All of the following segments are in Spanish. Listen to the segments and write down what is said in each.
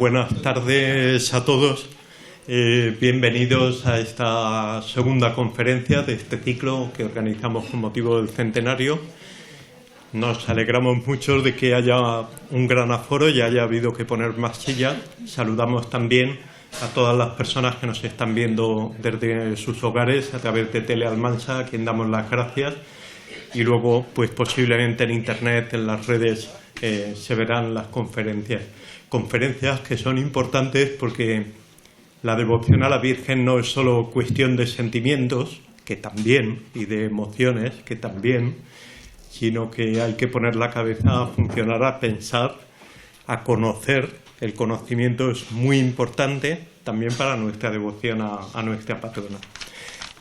buenas tardes a todos. Bienvenidos a esta segunda conferencia de este ciclo que organizamos con motivo del centenario. Nos alegramos mucho de que haya un gran aforo y haya habido que poner más sillas. Saludamos también a todas las personas que nos están viendo desde sus hogares a través de Telealmansa, a quien damos las gracias. Y luego, pues posiblemente en Internet, en las redes, se verán las conferencias. Conferencias que son importantes porque la devoción a la Virgen no es solo cuestión de sentimientos, que también, y de emociones, que también, sino que hay que poner la cabeza a funcionar, a pensar, a conocer. El conocimiento es muy importante también para nuestra devoción a nuestra patrona.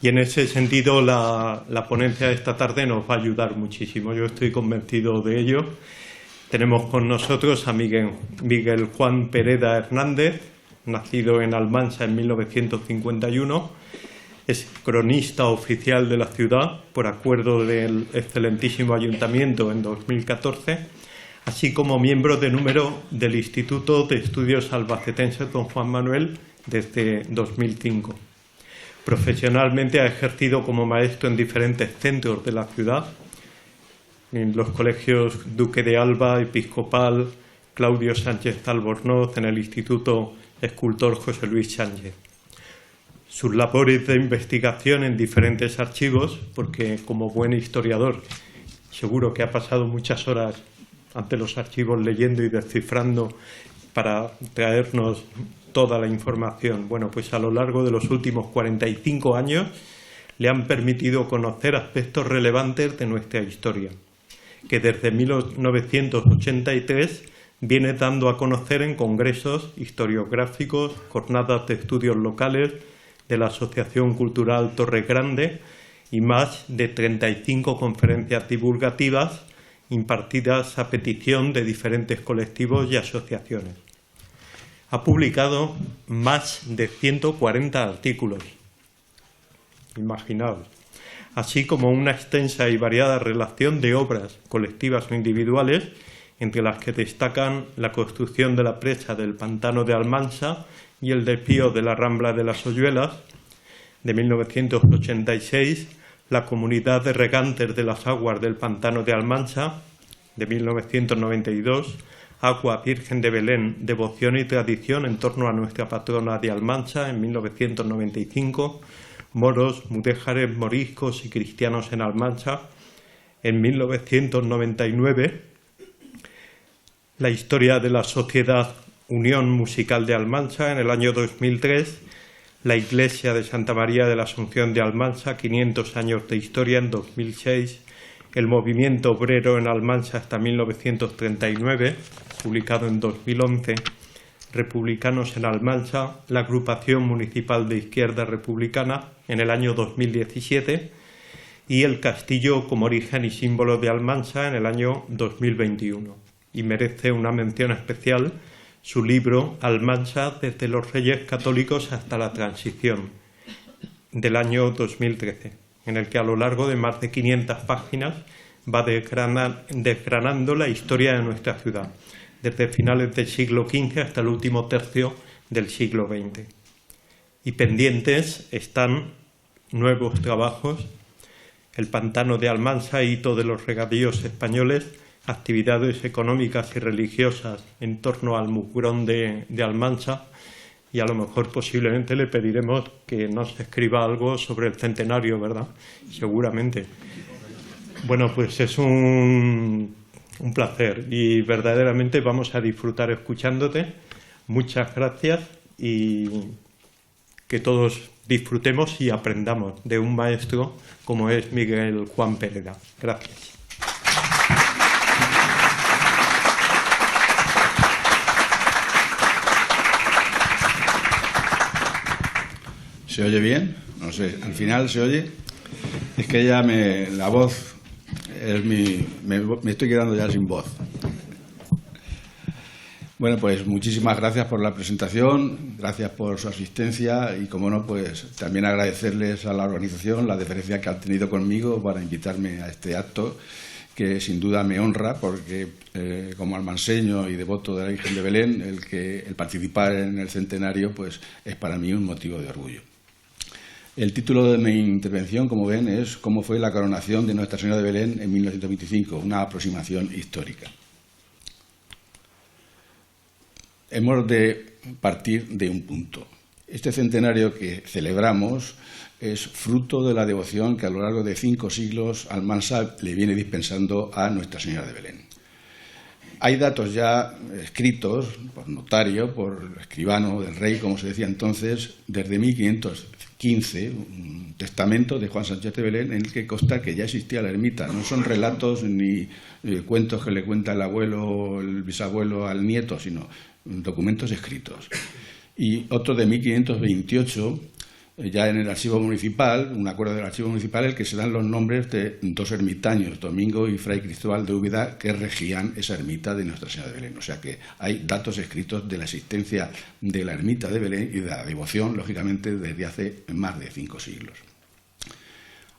Y en ese sentido la ponencia de esta tarde nos va a ayudar muchísimo. Yo estoy convencido de ello. Tenemos con nosotros a Miguel Juan Pereda Hernández, nacido en Almansa en 1951. Es cronista oficial de la ciudad por acuerdo del excelentísimo ayuntamiento en 2014, así como miembro de número del Instituto de Estudios Albacetenses Don Juan Manuel desde 2005. Profesionalmente ha ejercido como maestro en diferentes centros de la ciudad, en los colegios Duque de Alba, Episcopal, Claudio Sánchez Albornoz, en el Instituto Escultor José Luis Sánchez. Sus labores de investigación en diferentes archivos, porque como buen historiador seguro que ha pasado muchas horas ante los archivos leyendo y descifrando para traernos toda la información. Bueno, pues a lo largo de los últimos 45 años le han permitido conocer aspectos relevantes de nuestra historia, que desde 1983 viene dando a conocer en congresos historiográficos, jornadas de estudios locales de la Asociación Cultural Torre Grande y más de 35 conferencias divulgativas impartidas a petición de diferentes colectivos y asociaciones. Ha publicado más de 140 artículos, imaginaos, así como una extensa y variada relación de obras colectivas o individuales, entre las que destacan la construcción de la presa del Pantano de Almansa y el desvío de la Rambla de las Hoyuelas, de 1986, la Comunidad de Regantes de las Aguas del Pantano de Almansa, de 1992, Agua Virgen de Belén, devoción y tradición en torno a nuestra patrona de Almansa, en 1995, Moros, mudéjares, moriscos y cristianos en Almansa, en 1999, la historia de la Sociedad Unión Musical de Almansa, en el año 2003, la Iglesia de Santa María de la Asunción de Almansa, 500 años de historia, en 2006, el Movimiento Obrero en Almansa hasta 1939, publicado en 2011, Republicanos en Almansa, la Agrupación Municipal de Izquierda Republicana, en el año 2017, y el Castillo como origen y símbolo de Almansa, en el año 2021. Y merece una mención especial su libro Almansa desde los Reyes Católicos hasta la Transición, del año 2013, en el que a lo largo de más de 500 páginas va desgranando la historia de nuestra ciudad, desde finales del siglo XV hasta el último tercio del siglo XX. Y pendientes están nuevos trabajos, el Pantano de Almansa, hito de los regadíos españoles, actividades económicas y religiosas en torno al mugrón de Almansa, y a lo mejor posiblemente le pediremos que nos escriba algo sobre el centenario, ¿verdad? Seguramente. Bueno, pues es un placer y verdaderamente vamos a disfrutar escuchándote. Muchas gracias y que todos disfrutemos y aprendamos de un maestro como es Miguel Juan Pereda. Gracias. ¿Se oye bien? No sé, al final se oye. Es que ya la voz es me estoy quedando ya sin voz. Bueno, pues muchísimas gracias por la presentación, gracias por su asistencia y, como no, pues también agradecerles a la organización la deferencia que han tenido conmigo para invitarme a este acto, que sin duda me honra porque como almanseño y devoto de la Virgen de Belén, el participar en el centenario pues es para mí un motivo de orgullo. El título de mi intervención, como ven, es ¿Cómo fue la coronación de Nuestra Señora de Belén en 1925? Una aproximación histórica. Hemos de partir de un punto. Este centenario que celebramos es fruto de la devoción que a lo largo de 5 siglos Almansa le viene dispensando a Nuestra Señora de Belén. Hay datos ya escritos por notario, por escribano del rey, como se decía entonces, desde 1515, un testamento de Juan Sánchez de Belén en el que consta que ya existía la ermita. No son relatos ni cuentos que le cuenta el abuelo o el bisabuelo al nieto, sino documentos escritos. Y otro de 1528, ya en el archivo municipal, un acuerdo del archivo municipal, en el que se dan los nombres de 2 ermitaños, Domingo y Fray Cristóbal de Úbeda, que regían esa ermita de Nuestra Señora de Belén. O sea que hay datos escritos de la existencia de la ermita de Belén y de la devoción, lógicamente, desde hace más de 5 siglos.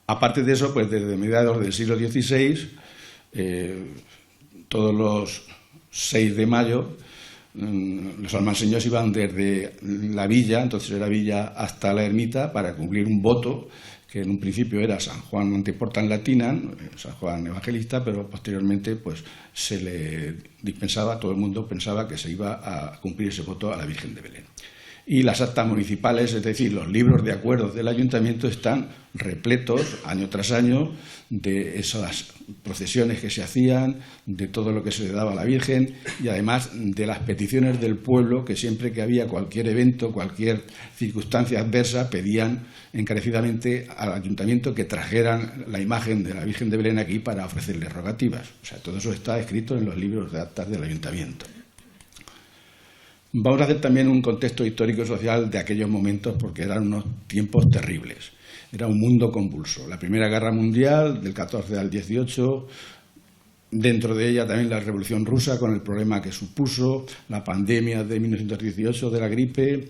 Aparte de eso, pues desde mediados del siglo XVI, todos los 6 de mayo, los almanseños iban desde la villa, entonces era villa, hasta la ermita para cumplir un voto que en un principio era San Juan Anteporta en latina, San Juan Evangelista, pero posteriormente pues se le dispensaba, todo el mundo pensaba que se iba a cumplir ese voto a la Virgen de Belén. Y las actas municipales, es decir, los libros de acuerdos del ayuntamiento están repletos año tras año de esas procesiones que se hacían, de todo lo que se le daba a la Virgen y además de las peticiones del pueblo que siempre que había cualquier evento, cualquier circunstancia adversa, pedían encarecidamente al ayuntamiento que trajeran la imagen de la Virgen de Belén aquí para ofrecerle rogativas. O sea, todo eso está escrito en los libros de actas del ayuntamiento. Vamos a hacer también un contexto histórico y social de aquellos momentos porque eran unos tiempos terribles. Era un mundo convulso. La Primera Guerra Mundial, del 14 al 18, dentro de ella también la Revolución Rusa con el problema que supuso, la pandemia de 1918 de la gripe.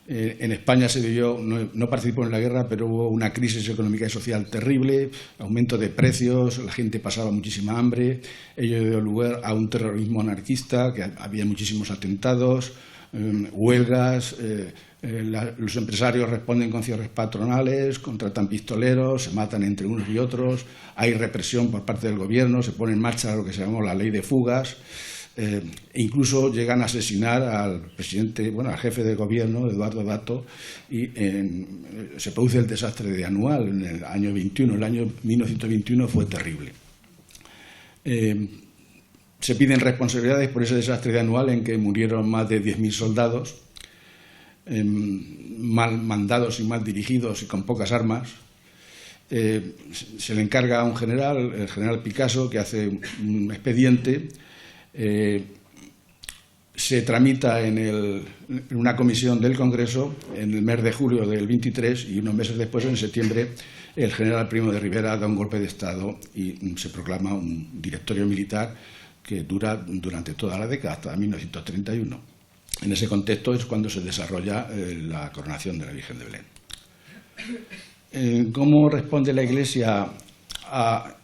En España se vivió, no participó en la guerra, pero hubo una crisis económica y social terrible, aumento de precios, la gente pasaba muchísima hambre, ello dio lugar a un terrorismo anarquista, que había muchísimos atentados, huelgas, los empresarios responden con cierres patronales, contratan pistoleros, se matan entre unos y otros, hay represión por parte del gobierno, se pone en marcha lo que se llamó la ley de fugas, e incluso llegan a asesinar al presidente, al jefe de gobierno, Eduardo Dato, y se produce el desastre de Anual en el año 21. El año 1921 fue terrible. Se piden responsabilidades por ese desastre de Anual en que murieron más de 10.000 soldados, mal mandados y mal dirigidos y con pocas armas. Se le encarga a un general, el general Picasso, que hace un expediente. Se tramita en una comisión del Congreso en el mes de julio del 23 y unos meses después, en septiembre, el general Primo de Rivera da un golpe de Estado y se proclama un directorio militar que dura durante toda la década, hasta 1931. En ese contexto es cuando se desarrolla la coronación de la Virgen de Belén. ¿Cómo responde la Iglesia a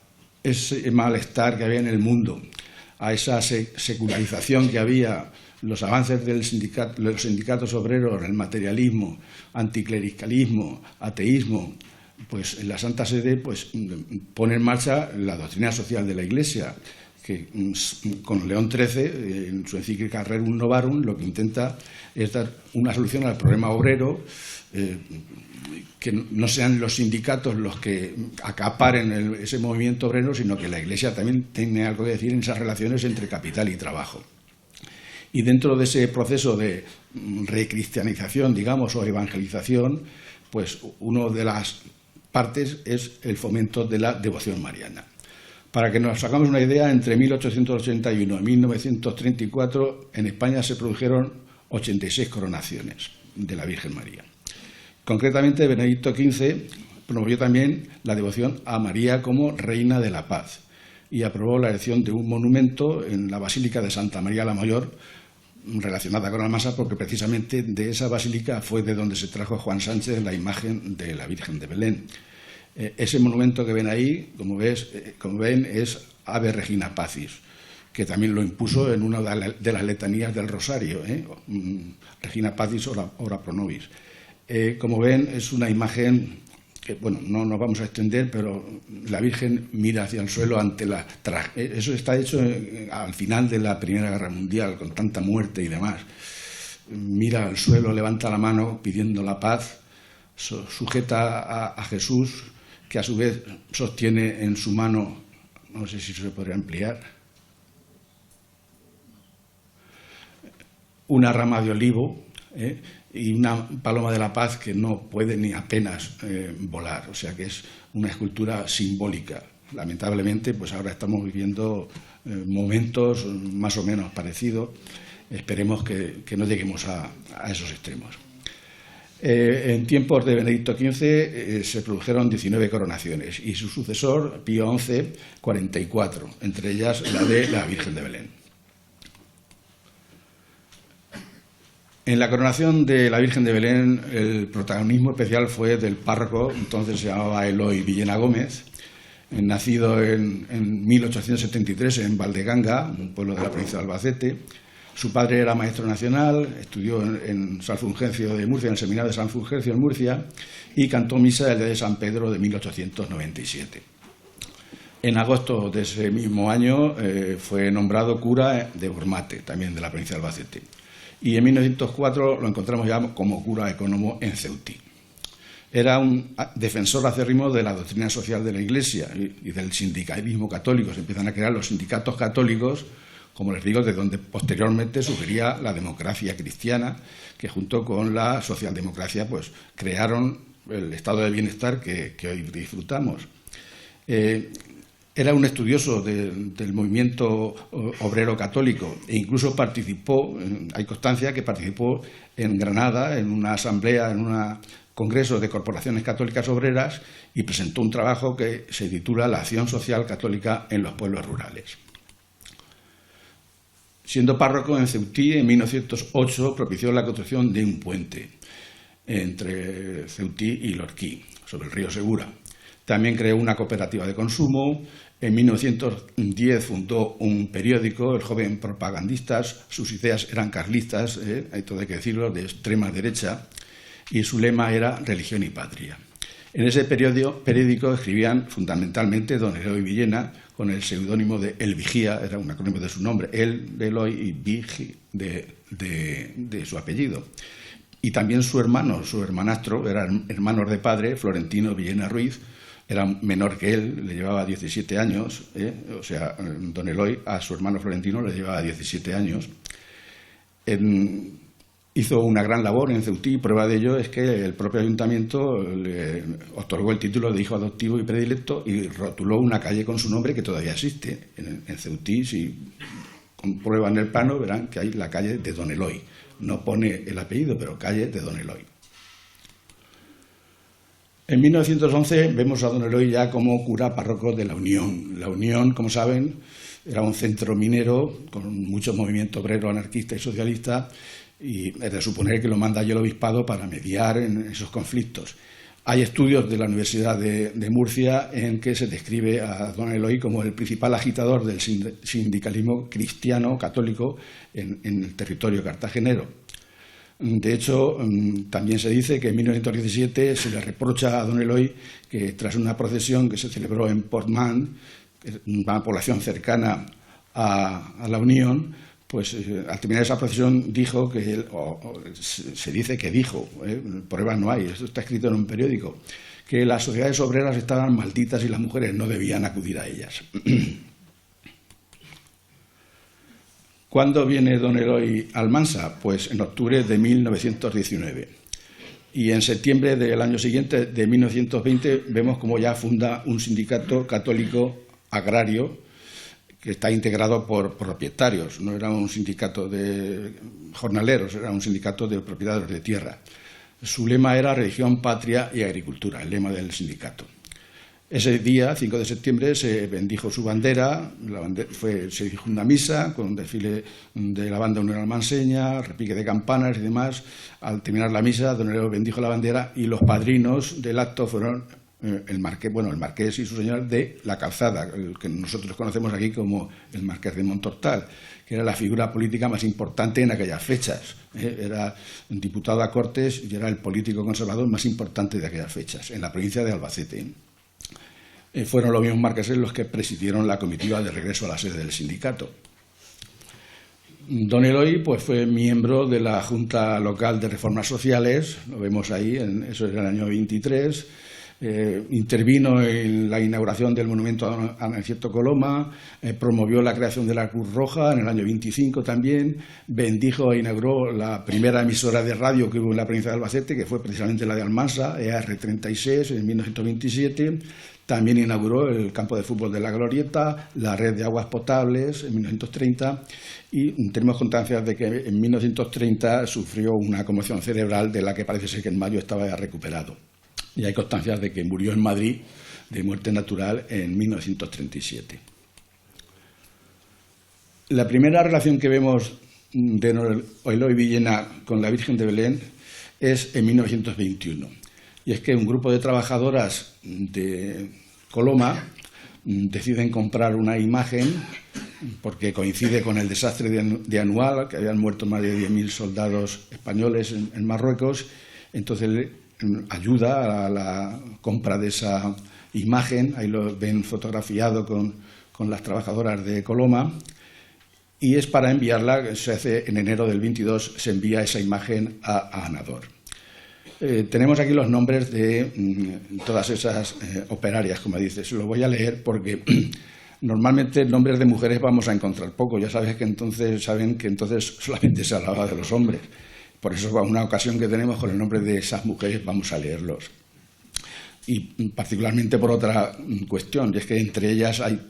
ese malestar que había en el mundo, a esa secularización que había, los avances de los sindicatos obreros, el materialismo, anticlericalismo, ateísmo? Pues en la Santa Sede pone en marcha la doctrina social de la Iglesia, que con León XIII, en su encíclica Rerum Novarum, lo que intenta es dar una solución al problema obrero, que no sean los sindicatos los que acaparen ese movimiento obrero, sino que la Iglesia también tiene algo que decir en esas relaciones entre capital y trabajo. Y dentro de ese proceso de recristianización, digamos, o evangelización, pues una de las partes es el fomento de la devoción mariana. Para que nos hagamos una idea, entre 1881 y 1934 en España se produjeron 86 coronaciones de la Virgen María. Concretamente, Benedicto XV promovió también la devoción a María como Reina de la Paz y aprobó la erección de un monumento en la Basílica de Santa María la Mayor, relacionada con Almansa, porque precisamente de esa basílica fue de donde se trajo Juan Sánchez la imagen de la Virgen de Belén. Ese monumento que ven ahí, como ven, es Ave Regina Pacis, que también lo impuso en una de las letanías del Rosario, Regina Pacis ora pro nobis. Como ven, es una imagen que, bueno, no nos vamos a extender, pero la Virgen mira hacia el suelo ante la tragedia. Eso está hecho al final de la Primera Guerra Mundial, con tanta muerte y demás. Mira al suelo, levanta la mano pidiendo la paz, sujeta a Jesús, que a su vez sostiene en su mano, no sé si se podría ampliar, una rama de olivo y una paloma de la paz que no puede ni apenas volar. O sea que es una escultura simbólica. Lamentablemente, pues ahora estamos viviendo momentos más o menos parecidos. Esperemos que no lleguemos a esos extremos. En tiempos de Benedicto XV se produjeron 19 coronaciones y su sucesor, Pío XI, 44, entre ellas la de la Virgen de Belén. En la coronación de la Virgen de Belén, el protagonismo especial fue del párroco, entonces se llamaba Eloy Villena Gómez, nacido en 1873 en Valdeganga, un pueblo de la provincia de Albacete. Su padre era maestro nacional, estudió en San Fulgencio de Murcia, en el seminario de San Fulgencio en Murcia, y cantó misa el día de San Pedro de 1897. En agosto de ese mismo año fue nombrado cura de Ormate, también de la provincia de Albacete. Y en 1904 lo encontramos ya como cura ecónomo en Ceutí. Era un defensor acérrimo de la doctrina social de la Iglesia y del sindicalismo católico. Se empiezan a crear los sindicatos católicos, como les digo, de donde posteriormente surgiría la democracia cristiana, que junto con la socialdemocracia pues crearon el estado de bienestar que hoy disfrutamos. Era un estudioso del movimiento obrero católico e incluso participó, hay constancia que participó en Granada en una asamblea, en un congreso de corporaciones católicas obreras, y presentó un trabajo que se titula La acción social católica en los pueblos rurales. Siendo párroco en Ceutí, en 1908 propició la construcción de un puente entre Ceutí y Lorquí, sobre el río Segura. También creó una cooperativa de consumo. En 1910 fundó un periódico, El Joven Propagandistas. Sus ideas eran carlistas, todo hay que decirlo, de extrema derecha, y su lema era religión y patria. En ese periódico escribían fundamentalmente don Eloy Villena, con el seudónimo de El Vigía, era un acrónimo de su nombre, El de Eloy y Vigi de su apellido. Y también su hermano, su hermanastro, eran hermanos de padre, Florentino Villena Ruiz, era menor que él, le llevaba 17 años, o sea, don Eloy a su hermano Florentino le llevaba 17 años. Hizo una gran labor en Ceutí, prueba de ello es que el propio ayuntamiento le otorgó el título de hijo adoptivo y predilecto y rotuló una calle con su nombre que todavía existe. En Ceutí, si comprueban el plano, verán que hay la calle de don Eloy. No pone el apellido, pero calle de don Eloy. En 1911 vemos a don Eloy ya como cura párroco de La Unión. La Unión, como saben, era un centro minero con mucho movimiento obrero, anarquista y socialista, y es de suponer que lo manda allí el obispado para mediar en esos conflictos. Hay estudios de la Universidad de Murcia en que se describe a don Eloy como el principal agitador del sindicalismo cristiano católico en el territorio cartagenero. De hecho, también se dice que en 1917 se le reprocha a don Eloy que tras una procesión que se celebró en Portmán, una población cercana a La Unión, pues al terminar esa procesión dijo que él, se dice que dijo, pruebas no hay, esto está escrito en un periódico, que las sociedades obreras estaban malditas y las mujeres no debían acudir a ellas. ¿Cuándo viene don Eloy a Almansa? Pues en octubre de 1919. Y en septiembre del año siguiente, de 1920, vemos como ya funda un sindicato católico agrario que está integrado por propietarios. No era un sindicato de jornaleros, era un sindicato de propietarios de tierra. Su lema era religión, patria y agricultura, el lema del sindicato. Ese día, 5 de septiembre, se bendijo su bandera, se dijo una misa con un desfile de la banda Unión Almanseña, repique de campanas y demás. Al terminar la misa, don Eloy bendijo la bandera y los padrinos del acto fueron el marqués y su señora de la Calzada, el que nosotros conocemos aquí como el marqués de Montortal, que era la figura política más importante en aquellas fechas. Era un diputado a Cortes y era el político conservador más importante de aquellas fechas, en la provincia de Albacete. Fueron los mismos marqueses los que presidieron la comitiva de regreso a la sede del sindicato. Don Eloy pues, fue miembro de la Junta Local de Reformas Sociales, lo vemos ahí, eso era el año 23. Intervino en la inauguración del monumento a Aniceto Coloma, promovió la creación de la Cruz Roja en el año 25 también, bendijo e inauguró la primera emisora de radio que hubo en la provincia de Albacete, que fue precisamente la de Almansa, EAR36, en 1927. También inauguró el campo de fútbol de la Glorieta, la red de aguas potables en 1930 y tenemos constancia de que en 1930 sufrió una conmoción cerebral de la que parece ser que en mayo estaba ya recuperado. Y hay constancias de que murió en Madrid de muerte natural en 1937. La primera relación que vemos de Eloy Villena con la Virgen de Belén es en 1921. Y es que un grupo de trabajadoras de Coloma deciden comprar una imagen porque coincide con el desastre de Anual, que habían muerto más de 10.000 soldados españoles en Marruecos. Entonces ayuda a la compra de esa imagen, ahí lo ven fotografiado con las trabajadoras de Coloma, y es para enviarla, se hace en enero del 22, se envía esa imagen a Anador. Tenemos aquí los nombres de todas esas operarias, como dices. Lo voy a leer porque normalmente nombres de mujeres vamos a encontrar poco. Ya saben que entonces solamente se hablaba de los hombres. Por eso, una ocasión que tenemos con el nombre de esas mujeres, vamos a leerlos. Y particularmente por otra cuestión, y es que entre ellas hay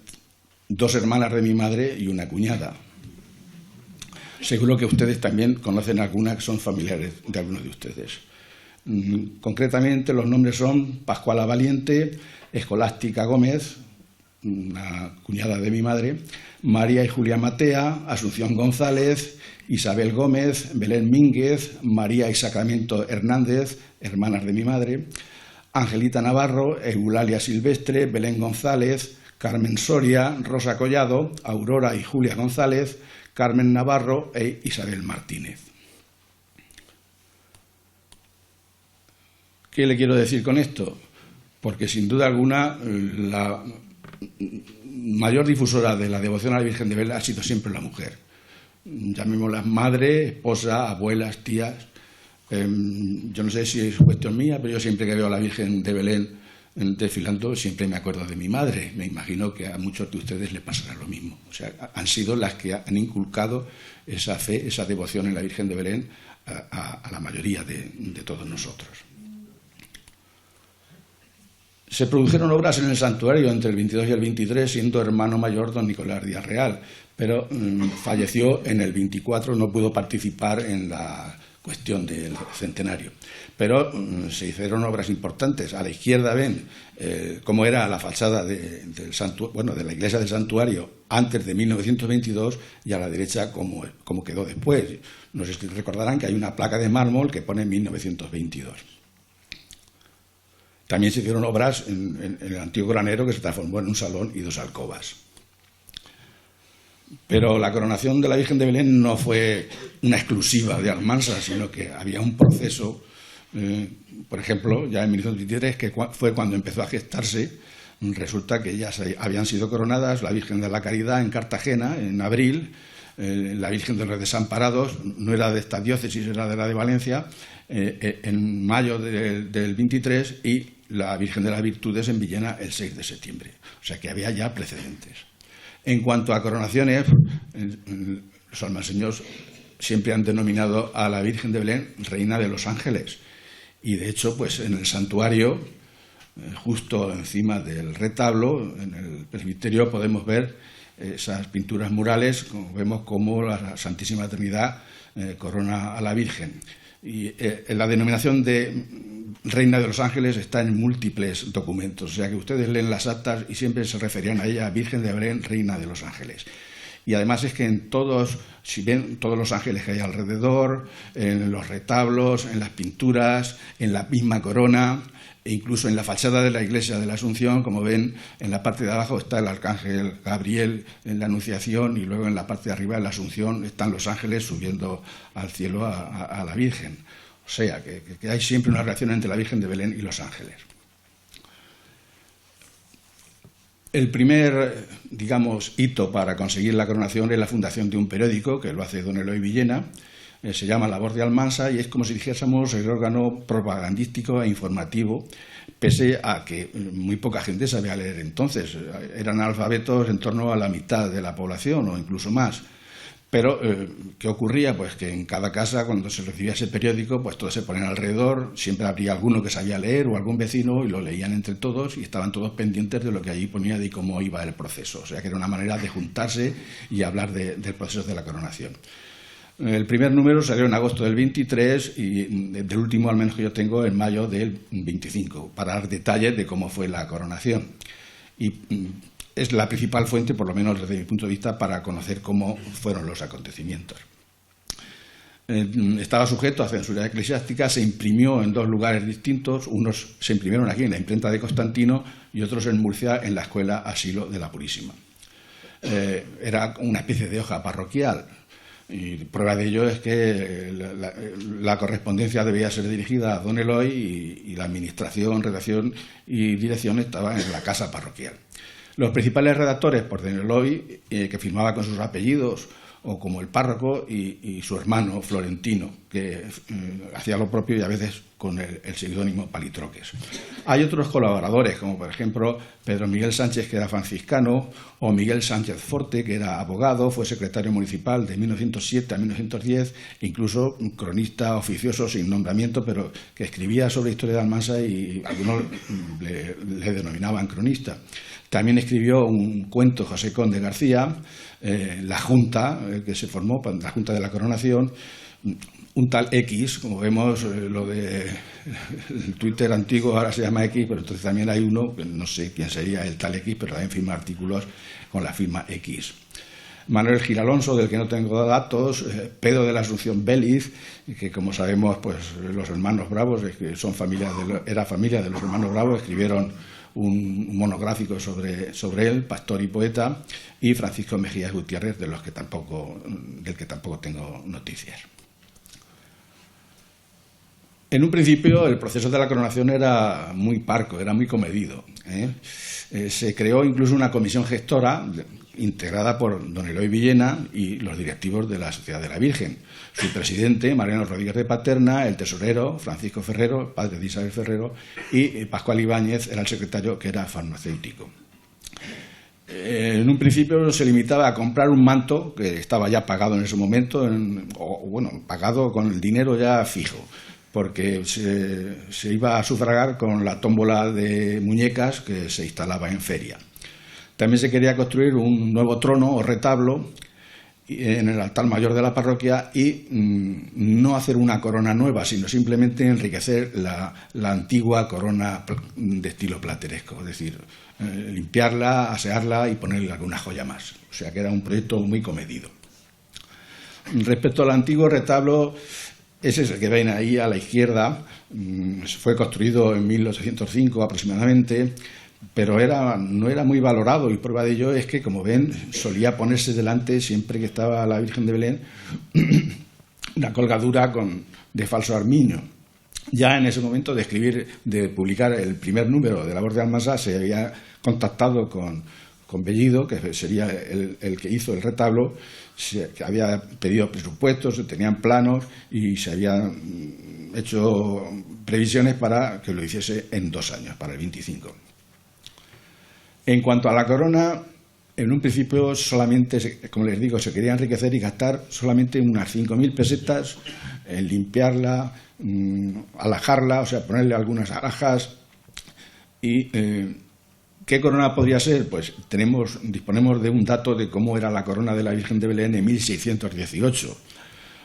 2 hermanas de mi madre y una cuñada. Seguro que ustedes también conocen algunas que son familiares de algunos de ustedes. Concretamente, los nombres son Pascuala Valiente, Escolástica Gómez, una cuñada de mi madre, María y Julia Matea, Asunción González, Isabel Gómez, Belén Mínguez, María y Sacramento Hernández, hermanas de mi madre, Angelita Navarro, Eulalia Silvestre, Belén González, Carmen Soria, Rosa Collado, Aurora y Julia González, Carmen Navarro e Isabel Martínez. ¿Qué le quiero decir con esto? Porque sin duda alguna la mayor difusora de la devoción a la Virgen de Belén ha sido siempre la mujer. Llamémoslas madre, esposa, abuelas, tías. Yo no sé si es cuestión mía, pero yo siempre que veo a la Virgen de Belén desfilando siempre me acuerdo de mi madre. Me imagino que a muchos de ustedes les pasará lo mismo. O sea, han sido las que han inculcado esa fe, esa devoción en la Virgen de Belén a la mayoría de todos nosotros. Se produjeron obras en el santuario entre el 22 y el 23, siendo hermano mayor don Nicolás Díaz Real, pero falleció en el 24, no pudo participar en la cuestión del centenario. Pero se hicieron obras importantes. A la izquierda ven cómo era la fachada de la iglesia del santuario antes de 1922 y a la derecha cómo quedó después. No sé si recordarán que hay una placa de mármol que pone 1922. También se hicieron obras en el antiguo granero que se transformó en un salón y 2 alcobas. Pero la coronación de la Virgen de Belén no fue una exclusiva de Almansa, sino que había un proceso, por ejemplo, ya en 1923, que fue cuando empezó a gestarse. Resulta que ya habían sido coronadas la Virgen de la Caridad en Cartagena, en abril, la Virgen de los Desamparados, no era de esta diócesis, era de la de Valencia, en mayo del 23, y la Virgen de las Virtudes en Villena el 6 de septiembre. O sea que había ya precedentes. En cuanto a coronaciones, los almanseños siempre han denominado a la Virgen de Belén Reina de los Ángeles. Y de hecho, pues en el santuario, justo encima del retablo, en el presbiterio, podemos ver esas pinturas murales, como vemos cómo la Santísima Trinidad corona a la Virgen. Y la denominación de Reina de los Ángeles está en múltiples documentos, o sea que ustedes leen las actas y siempre se referían a ella, Virgen de Belén, Reina de los Ángeles. Y además es que si ven todos los ángeles que hay alrededor, en los retablos, en las pinturas, en la misma corona, E incluso en la fachada de la iglesia de la Asunción, como ven, en la parte de abajo está el arcángel Gabriel en la Anunciación, y luego en la parte de arriba, en la Asunción, están los ángeles subiendo al cielo a la Virgen. O sea, que hay siempre una relación entre la Virgen de Belén y los ángeles. El primer, digamos, hito para conseguir la coronación es la fundación de un periódico, que lo hace don Eloy Villena. Se llama La Voz de Almansa, y es como si dijésemos el órgano propagandístico e informativo, pese a que muy poca gente sabía leer entonces. Eran analfabetos en torno a la mitad de la población o incluso más. Pero, ¿qué ocurría? Pues que en cada casa, cuando se recibía ese periódico, pues todos se ponían alrededor, siempre habría alguno que sabía leer o algún vecino, y lo leían entre todos y estaban todos pendientes de lo que allí ponía de cómo iba el proceso. O sea, que era una manera de juntarse y hablar del proceso de la coronación. El primer número salió en agosto del 23 y del último, al menos que yo tengo, en mayo del 25, para dar detalles de cómo fue la coronación. Y es la principal fuente, por lo menos desde mi punto de vista, para conocer cómo fueron los acontecimientos. Estaba sujeto a censura eclesiástica, se imprimió en dos lugares distintos. Unos se imprimieron aquí en la imprenta de Constantino y otros en Murcia, en la Escuela Asilo de la Purísima. Era una especie de hoja parroquial. Y prueba de ello es que la correspondencia debía ser dirigida a don Eloy y la administración, redacción y dirección estaban en la casa parroquial. Los principales redactores, por don Eloy, que firmaba con sus apellidos, o como el párroco, y su hermano Florentino, que hacía lo propio y a veces con el seudónimo Palitroques. Hay otros colaboradores, como por ejemplo Pedro Miguel Sánchez, que era franciscano, o Miguel Sánchez Forte, que era abogado, fue secretario municipal de 1907 a 1910, incluso un cronista oficioso sin nombramiento, pero que escribía sobre la historia de Almansa y algunos le denominaban cronista. También escribió un cuento José Conde García, la Junta que se formó, la Junta de la Coronación, un tal X, como vemos, lo de el Twitter antiguo ahora se llama X, pero entonces también hay uno, que no sé quién sería el tal X, pero también firma artículos con la firma X. Manuel Giralonso, del que no tengo datos, Pedro de la Asunción Vélez, que como sabemos, pues los hermanos Bravos, que son era familia de los hermanos Bravos, escribieron un monográfico sobre él, pastor y poeta, y Francisco Mejías Gutiérrez, del que tampoco tengo noticias. En un principio el proceso de la coronación era muy parco, era muy comedido. Se creó incluso una comisión gestora integrada por don Eloy Villena y los directivos de la Sociedad de la Virgen. Su presidente, Mariano Rodríguez de Paterna, el tesorero, Francisco Ferrero, padre de Isabel Ferrero, y Pascual Ibáñez era el secretario, que era farmacéutico. En un principio se limitaba a comprar un manto que estaba ya pagado en ese momento, pagado con el dinero ya fijo, porque se iba a sufragar con la tómbola de muñecas que se instalaba en feria. También se quería construir un nuevo trono o retablo en el altar mayor de la parroquia y no hacer una corona nueva, sino simplemente enriquecer la antigua corona de estilo plateresco, es decir, limpiarla, asearla y ponerle alguna joya más. O sea que era un proyecto muy comedido. Respecto al antiguo retablo, ese es el que ven ahí a la izquierda, fue construido en 1805 aproximadamente, pero no era muy valorado, y prueba de ello es que, como ven, solía ponerse delante, siempre que estaba la Virgen de Belén, una colgadura de falso armiño. Ya en ese momento de publicar el primer número de La Voz de Almansa, se había contactado con Bellido, que sería el que hizo el retablo, que había pedido presupuestos, se tenían planos y se habían hecho previsiones para que lo hiciese en 2 años, para el 25. En cuanto a la corona, en un principio solamente, como les digo, se quería enriquecer y gastar solamente unas 5.000 pesetas en limpiarla, alajarla, o sea, ponerle algunas alhajas. ¿Y qué corona podría ser? Pues disponemos de un dato de cómo era la corona de la Virgen de Belén en 1618.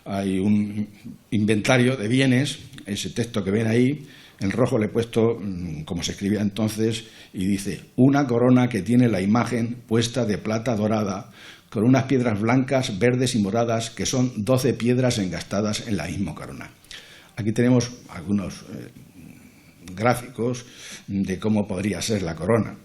Hay un inventario de bienes, ese texto que ven ahí. En rojo le he puesto, como se escribía entonces, y dice: una corona que tiene la imagen puesta de plata dorada, con unas piedras blancas, verdes y moradas, que son 12 piedras engastadas en la misma corona. Aquí tenemos algunos gráficos de cómo podría ser la corona.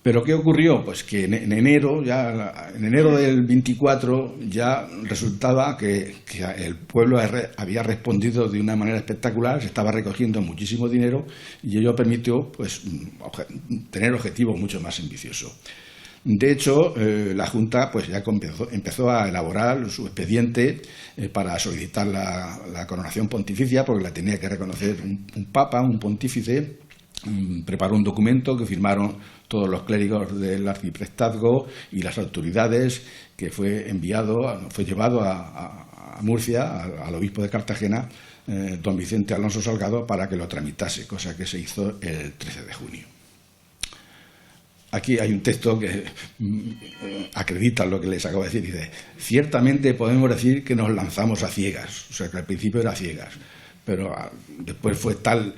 Pero ¿qué ocurrió? Pues que en enero del 24 ya resultaba que el pueblo había respondido de una manera espectacular, se estaba recogiendo muchísimo dinero y ello permitió pues tener objetivos mucho más ambiciosos. De hecho, la Junta pues ya empezó a elaborar su expediente para solicitar la coronación pontificia, porque la tenía que reconocer un papa, un pontífice. Preparó un documento que firmaron todos los clérigos del arciprestazgo y las autoridades, que fue llevado a Murcia, al obispo de Cartagena, don Vicente Alonso Salgado, para que lo tramitase, cosa que se hizo el 13 de junio. Aquí hay un texto que acredita lo que les acabo de decir. Dice: ciertamente podemos decir que nos lanzamos a ciegas, o sea que al principio era ciegas, pero después fue tal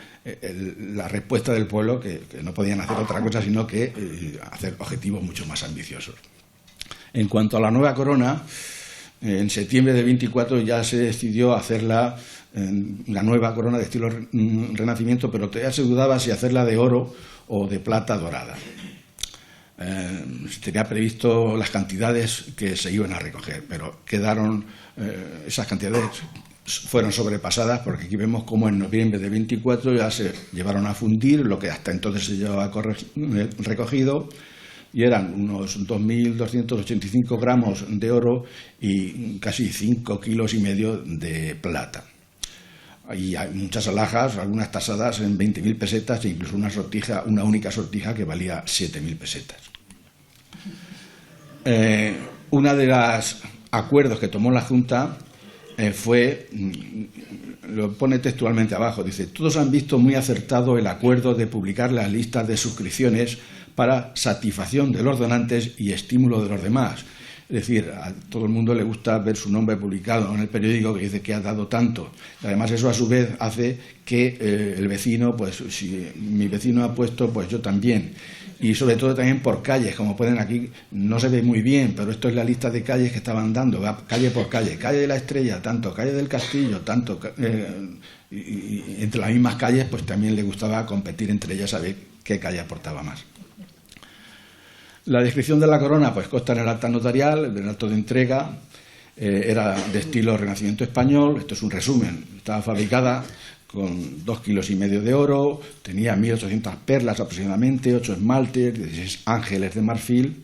la respuesta del pueblo que no podían hacer otra cosa sino que hacer objetivos mucho más ambiciosos. En cuanto a la nueva corona, en septiembre de 24 ya se decidió hacerla, la nueva corona de estilo Renacimiento, pero todavía se dudaba si hacerla de oro o de plata dorada. Se tenía previsto las cantidades que se iban a recoger, pero quedaron esas cantidades fueron sobrepasadas, porque aquí vemos cómo en noviembre de 24 ya se llevaron a fundir lo que hasta entonces se llevaba recogido, y eran unos 2.285 gramos de oro y casi 5,5 kilos de plata. Y hay muchas alhajas, algunas tasadas en 20.000 pesetas, e incluso una única sortija que valía 7.000 pesetas. Una de los acuerdos que tomó la Junta fue, lo pone textualmente abajo, dice: todos han visto muy acertado el acuerdo de publicar las listas de suscripciones para satisfacción de los donantes y estímulo de los demás. Es decir, a todo el mundo le gusta ver su nombre publicado en el periódico que dice que ha dado tanto. Además, eso a su vez hace que el vecino, pues si mi vecino ha puesto, pues yo también. Y sobre todo también por calles, como pueden aquí, no se ve muy bien, pero esto es la lista de calles que estaban dando, calle por calle: calle de la Estrella, tanto; calle del Castillo, tanto. Y entre las mismas calles, pues también le gustaba competir entre ellas a ver qué calle aportaba más. La descripción de la corona pues consta en el acta notarial, en el acto de entrega. Era de estilo Renacimiento español. Esto es un resumen. Estaba fabricada con 2,5 kilos de oro, tenía 1.800 perlas aproximadamente, 8 esmaltes, 16 ángeles de marfil,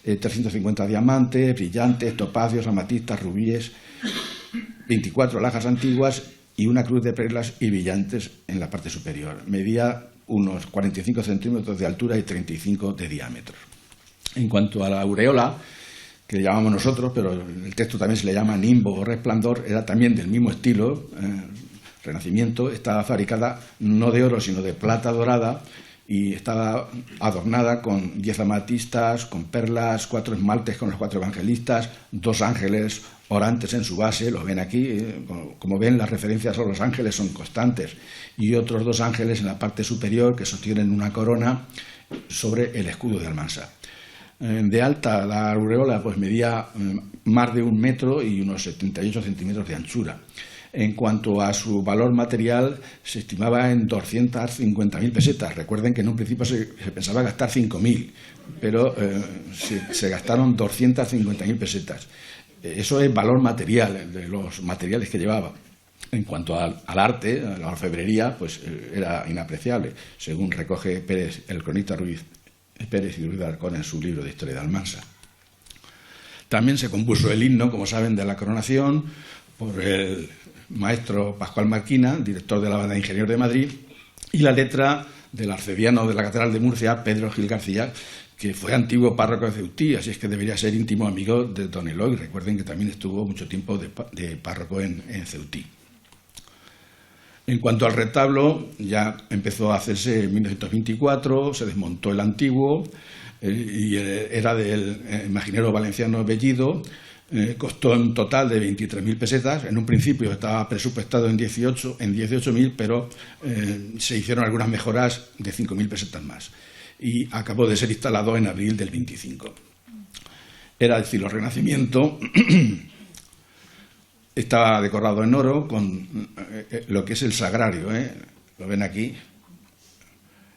350 diamantes, brillantes, topacios, amatistas, rubíes, 24 alhajas antiguas y una cruz de perlas y brillantes en la parte superior. Medía unos 45 centímetros de altura y 35 de diámetro. En cuanto a la aureola, que le llamamos nosotros, pero en el texto también se le llama nimbo o resplandor, era también del mismo estilo, Renacimiento. Estaba fabricada no de oro sino de plata dorada y estaba adornada con 10 amatistas, con perlas, 4 esmaltes con los 4 evangelistas, 2 ángeles orantes en su base. Lo ven aquí, como ven, las referencias a los ángeles son constantes, y otros 2 ángeles en la parte superior que sostienen una corona sobre el escudo de Almansa. De alta, la aureola pues medía más de 1 metro y unos 78 centímetros de anchura. En cuanto a su valor material, se estimaba en 250.000 pesetas. Recuerden que en un principio se pensaba gastar 5.000, pero se gastaron 250.000 pesetas. Eso es valor material, de los materiales que llevaba. En cuanto al arte, a la orfebrería, pues era inapreciable, según recoge Pérez, el cronista Pérez y Ruiz de Alarcón en su libro de Historia de Almansa. También se compuso el himno, como saben, de la coronación por el maestro Pascual Marquina, director de la Banda de Ingenieros de Madrid, y la letra del arcediano de la Catedral de Murcia, Pedro Gil García, que fue antiguo párroco de Ceutí, así es que debería ser íntimo amigo de don Eloy. Recuerden que también estuvo mucho tiempo de párroco en Ceutí. En cuanto al retablo, ya empezó a hacerse en 1924, se desmontó el antiguo, y era del imaginero valenciano Bellido. Costó en total de 23.000 pesetas. En un principio estaba presupuestado en 18.000, pero se hicieron algunas mejoras de 5.000 pesetas más. Y acabó de ser instalado en abril del 25. Era de estilo Renacimiento. Estaba decorado en oro con lo que es el sagrario, lo ven aquí.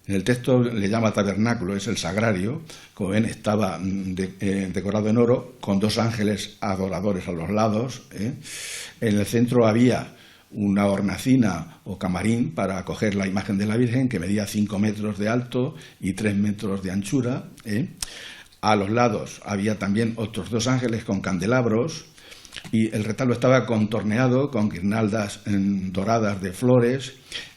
En el texto le llama tabernáculo, es el sagrario. Como ven, estaba decorado en oro con 2 ángeles adoradores a los lados. En el centro había una hornacina o camarín para acoger la imagen de la Virgen, que medía 5 metros de alto y 3 metros de anchura. A los lados había también otros 2 ángeles con candelabros, y el retablo estaba contorneado con guirnaldas doradas de flores,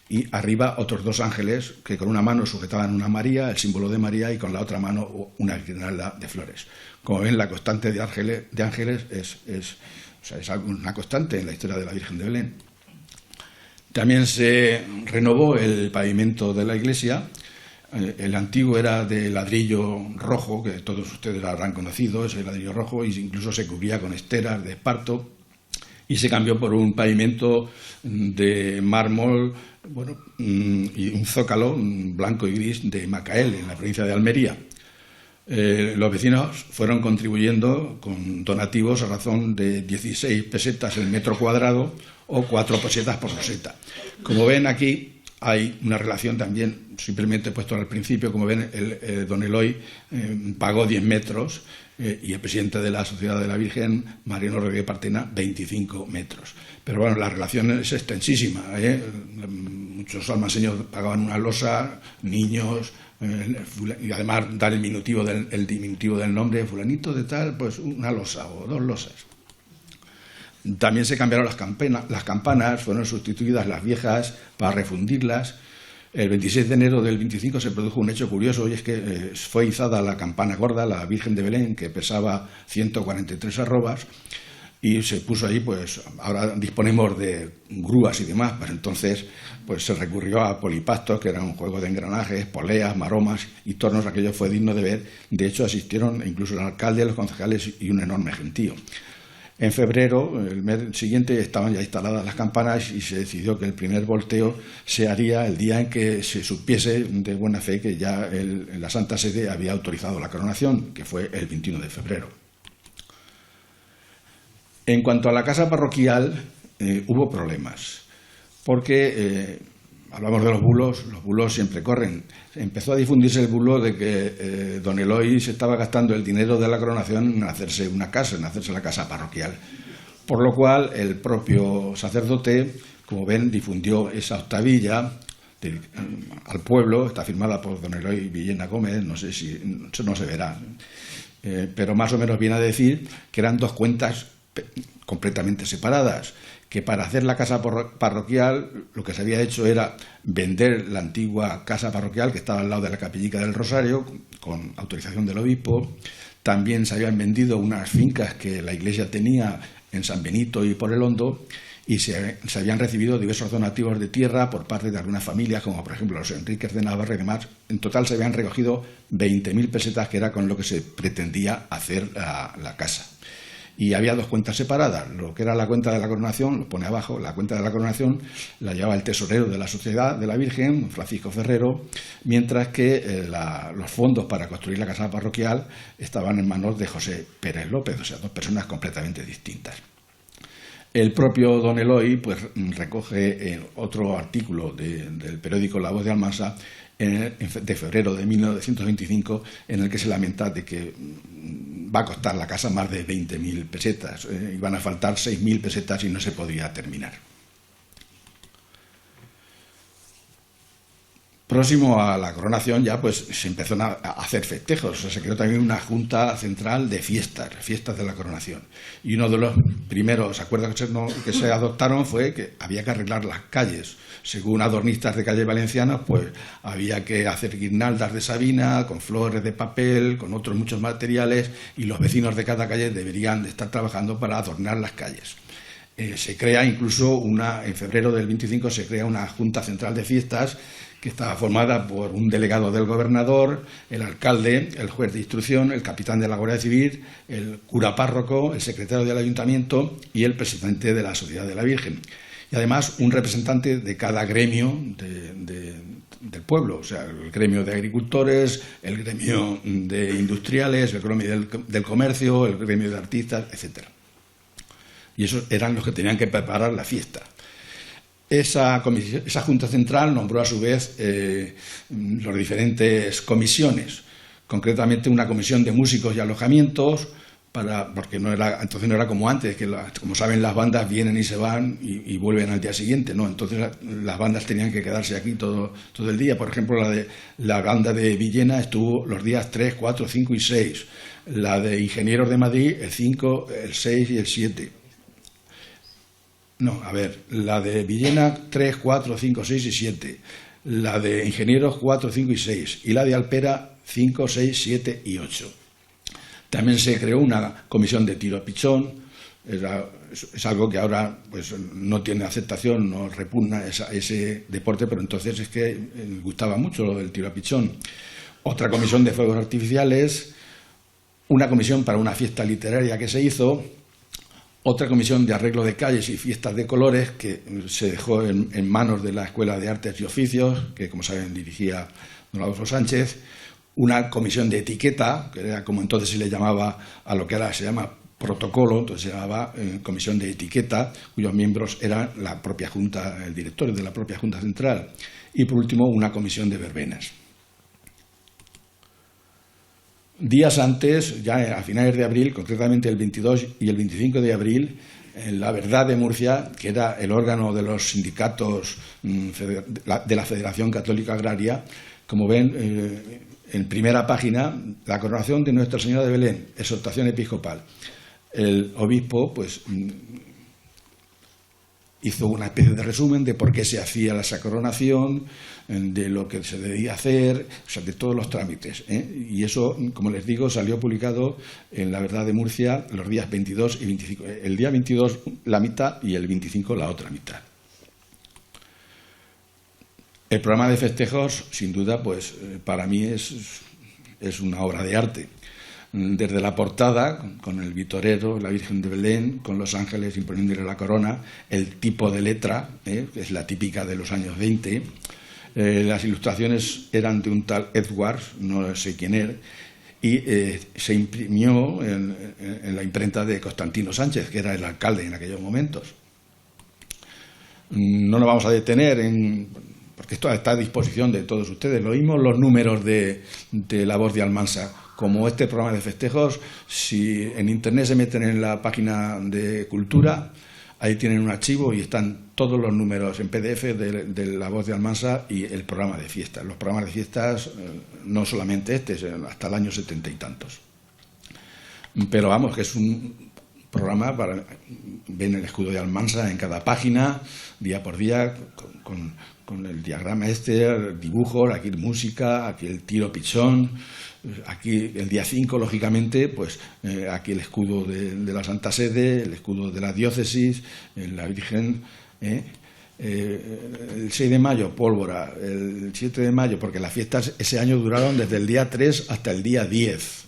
y arriba otros 2 ángeles que con una mano sujetaban una María, el símbolo de María, y con la otra mano una guirnalda de flores. Como ven, la constante de ángeles es una constante en la historia de la Virgen de Belén. También se renovó el pavimento de la iglesia. El antiguo era de ladrillo rojo, que todos ustedes habrán conocido, ese ladrillo rojo, e incluso se cubría con esteras de esparto, y se cambió por un pavimento de mármol, y un zócalo blanco y gris de Macael, en la provincia de Almería. Los vecinos fueron contribuyendo con donativos a razón de 16 pesetas el metro cuadrado o 4 pesetas por loseta. Como ven aquí, hay una relación también, simplemente puesto al principio, como ven, don Eloy pagó 10 metros y el presidente de la Sociedad de la Virgen, Mariano Rodríguez Partena, 25 metros. Pero bueno, la relación es extensísima. Muchos almaseños pagaban una losa, niños, y además dar el diminutivo del nombre, fulanito de tal, pues una losa o 2 losas. También se cambiaron las campanas, fueron sustituidas las viejas para refundirlas. El 26 de enero del 25 se produjo un hecho curioso, y es que fue izada la campana gorda, la Virgen de Belén, que pesaba 143 arrobas, y se puso ahí, pues ahora disponemos de grúas y demás, pero entonces pues se recurrió a polipastos, que era un juego de engranajes, poleas, maromas y tornos. Aquello fue digno de ver. De hecho, asistieron incluso el alcalde, los concejales y un enorme gentío. En febrero, el mes siguiente, estaban ya instaladas las campanas y se decidió que el primer volteo se haría el día en que se supiese de buena fe que ya la Santa Sede había autorizado la coronación, que fue el 21 de febrero. En cuanto a la casa parroquial, hubo problemas, porque hablamos de los bulos siempre corren. Empezó a difundirse el bulo de que don Eloy se estaba gastando el dinero de la coronación en hacerse una casa, en hacerse la casa parroquial. Por lo cual, el propio sacerdote, como ven, difundió esa octavilla al pueblo. Está firmada por don Eloy Villena Gómez, no sé si no se verá, pero más o menos viene a decir que eran 2 cuentas completamente separadas, que para hacer la casa parroquial lo que se había hecho era vender la antigua casa parroquial que estaba al lado de la Capillica del Rosario, con autorización del obispo. También se habían vendido unas fincas que la iglesia tenía en San Benito y por el Hondo, y se habían recibido diversos donativos de tierra por parte de algunas familias, como por ejemplo los Enríquez de Navarra y demás. En total se habían recogido 20.000 pesetas, que era con lo que se pretendía hacer la casa. Y había 2 cuentas separadas. Lo que era la cuenta de la coronación, lo pone abajo, la cuenta de la coronación la llevaba el tesorero de la Sociedad de la Virgen, Francisco Ferrero, mientras que los fondos para construir la casa parroquial estaban en manos de José Pérez López, o sea, 2 personas completamente distintas. El propio don Eloy pues recoge en otro artículo del periódico La Voz de Almansa de febrero de 1925, en el que se lamenta de que va a costar la casa más de 20.000 pesetas, y van a faltar 6.000 pesetas y no se podía terminar. Próximo a la coronación ya pues se empezó a hacer festejos, o sea, se creó también una junta central de fiestas de la coronación. Y uno de los primeros acuerdos que se adoptaron fue que había que arreglar las calles. Según adornistas de calles valencianas, pues había que hacer guirnaldas de sabina, con flores de papel, con otros muchos materiales, y los vecinos de cada calle deberían de estar trabajando para adornar las calles. Se crea incluso en febrero del 25 se crea una junta central de fiestas, que estaba formada por un delegado del gobernador, el alcalde, el juez de instrucción, el capitán de la Guardia Civil, el cura párroco, el secretario del ayuntamiento y el presidente de la Sociedad de la Virgen. Y además un representante de cada gremio del pueblo, o sea, el gremio de agricultores, el gremio de industriales, el gremio del comercio, el gremio de artistas, etc. y esos eran los que tenían que preparar la fiesta. Esa Junta Central nombró a su vez las diferentes comisiones, concretamente una comisión de músicos y alojamientos, porque entonces no era como antes, que como saben las bandas vienen y se van y vuelven al día siguiente, ¿no? Entonces las bandas tenían que quedarse aquí todo el día. Por ejemplo, la banda de Villena estuvo los días 3, 4, 5 y 6. La de Ingenieros de Madrid el 5, el 6 y el 7. No, a ver, la de Villena 3, 4, 5, 6 y 7. La de Ingenieros 4, 5 y 6. Y la de Alpera 5, 6, 7 y 8. También se creó una comisión de tiro a pichón. Es algo que ahora pues no tiene aceptación, no repugna ese deporte, pero entonces es que gustaba mucho lo del tiro a pichón. Otra comisión de fuegos artificiales, una comisión para una fiesta literaria que se hizo, otra comisión de arreglo de calles y fiestas de colores que se dejó en manos de la Escuela de Artes y Oficios, que como saben dirigía don Adolfo Sánchez, una comisión de etiqueta, que era como entonces se le llamaba a lo que ahora se llama protocolo, entonces se llamaba comisión de etiqueta, cuyos miembros eran la propia Junta, el director de la propia Junta Central, y por último una comisión de verbenas. Días antes, ya a finales de abril, concretamente el 22 y el 25 de abril, en La Verdad de Murcia, que era el órgano de los sindicatos de la Federación Católica Agraria, como ven, en primera página, la coronación de Nuestra Señora de Belén, exhortación episcopal. El obispo pues hizo una especie de resumen de por qué se hacía esa coronación, de lo que se debía hacer, o sea, de todos los trámites, ¿eh? Y eso, como les digo, salió publicado en La Verdad de Murcia los días 22 y 25. El día 22 la mitad y el 25 la otra mitad. El programa de festejos, sin duda, pues para mí es una obra de arte. Desde la portada, con el vitorero, la Virgen de Belén, con los ángeles imponiéndole la corona, el tipo de letra, que es la típica de los años 20. Las ilustraciones eran de un tal Edwards, no sé quién era, y se imprimió en la imprenta de Constantino Sánchez, que era el alcalde en aquellos momentos. No nos vamos a detener porque esto está a disposición de todos ustedes. Lo mismo los números de La Voz de Almansa, como este programa de festejos. Si en internet se meten en la página de Cultura, ahí tienen un archivo y están todos los números en PDF de La Voz de Almansa y el programa de fiestas. Los programas de fiestas, no solamente hasta el año 70 y tantos. Pero vamos, que es un programa ven el escudo de Almansa en cada página, día por día, con el diagrama dibujos, aquí música, aquí el tiro pichón, aquí el día 5, lógicamente, pues aquí el escudo de la Santa Sede, el escudo de la diócesis, la Virgen, el 6 de mayo, pólvora, el 7 de mayo, porque las fiestas ese año duraron desde el día 3 hasta el día 10,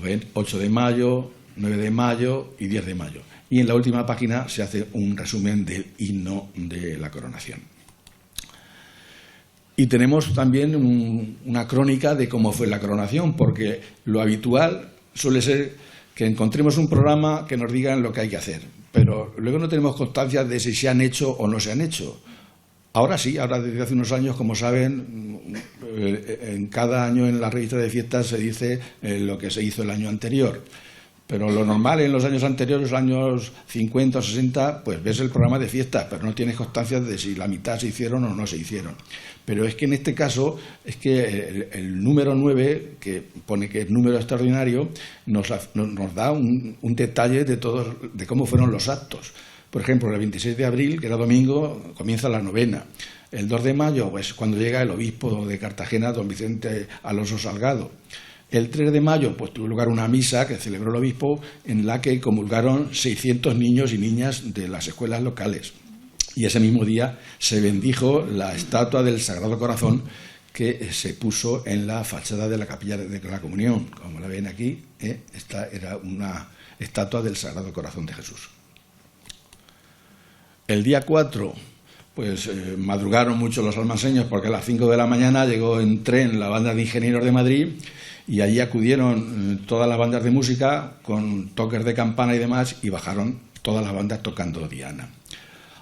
¿ven? 8 de mayo, 9 de mayo y 10 de mayo. Y en la última página se hace un resumen del himno de la coronación. Y tenemos también una crónica de cómo fue la coronación, porque lo habitual suele ser que encontremos un programa que nos digan lo que hay que hacer, pero luego no tenemos constancia de si se han hecho o no se han hecho. Ahora sí, ahora desde hace unos años, como saben, en cada año en la revista de fiestas se dice lo que se hizo el año anterior. Pero lo normal en los años anteriores, los años 50 o 60, pues ves el programa de fiestas, pero no tienes constancia de si la mitad se hicieron o no se hicieron. Pero es que en este caso, es que el número 9, que pone que es número extraordinario, nos da un detalle de cómo fueron los actos. Por ejemplo, el 26 de abril, que era domingo, comienza la novena. El 2 de mayo, pues cuando llega el obispo de Cartagena, don Vicente Alonso Salgado. El 3 de mayo pues tuvo lugar una misa que celebró el obispo en la que comulgaron 600 niños y niñas de las escuelas locales. Y ese mismo día se bendijo la estatua del Sagrado Corazón que se puso en la fachada de la Capilla de la Comunión. Como la ven aquí, esta era una estatua del Sagrado Corazón de Jesús. El día 4, pues madrugaron mucho los almanseños porque a las 5 de la mañana llegó en tren la banda de Ingenieros de Madrid y allí acudieron todas las bandas de música con toques de campana y demás, y bajaron todas las bandas tocando Diana.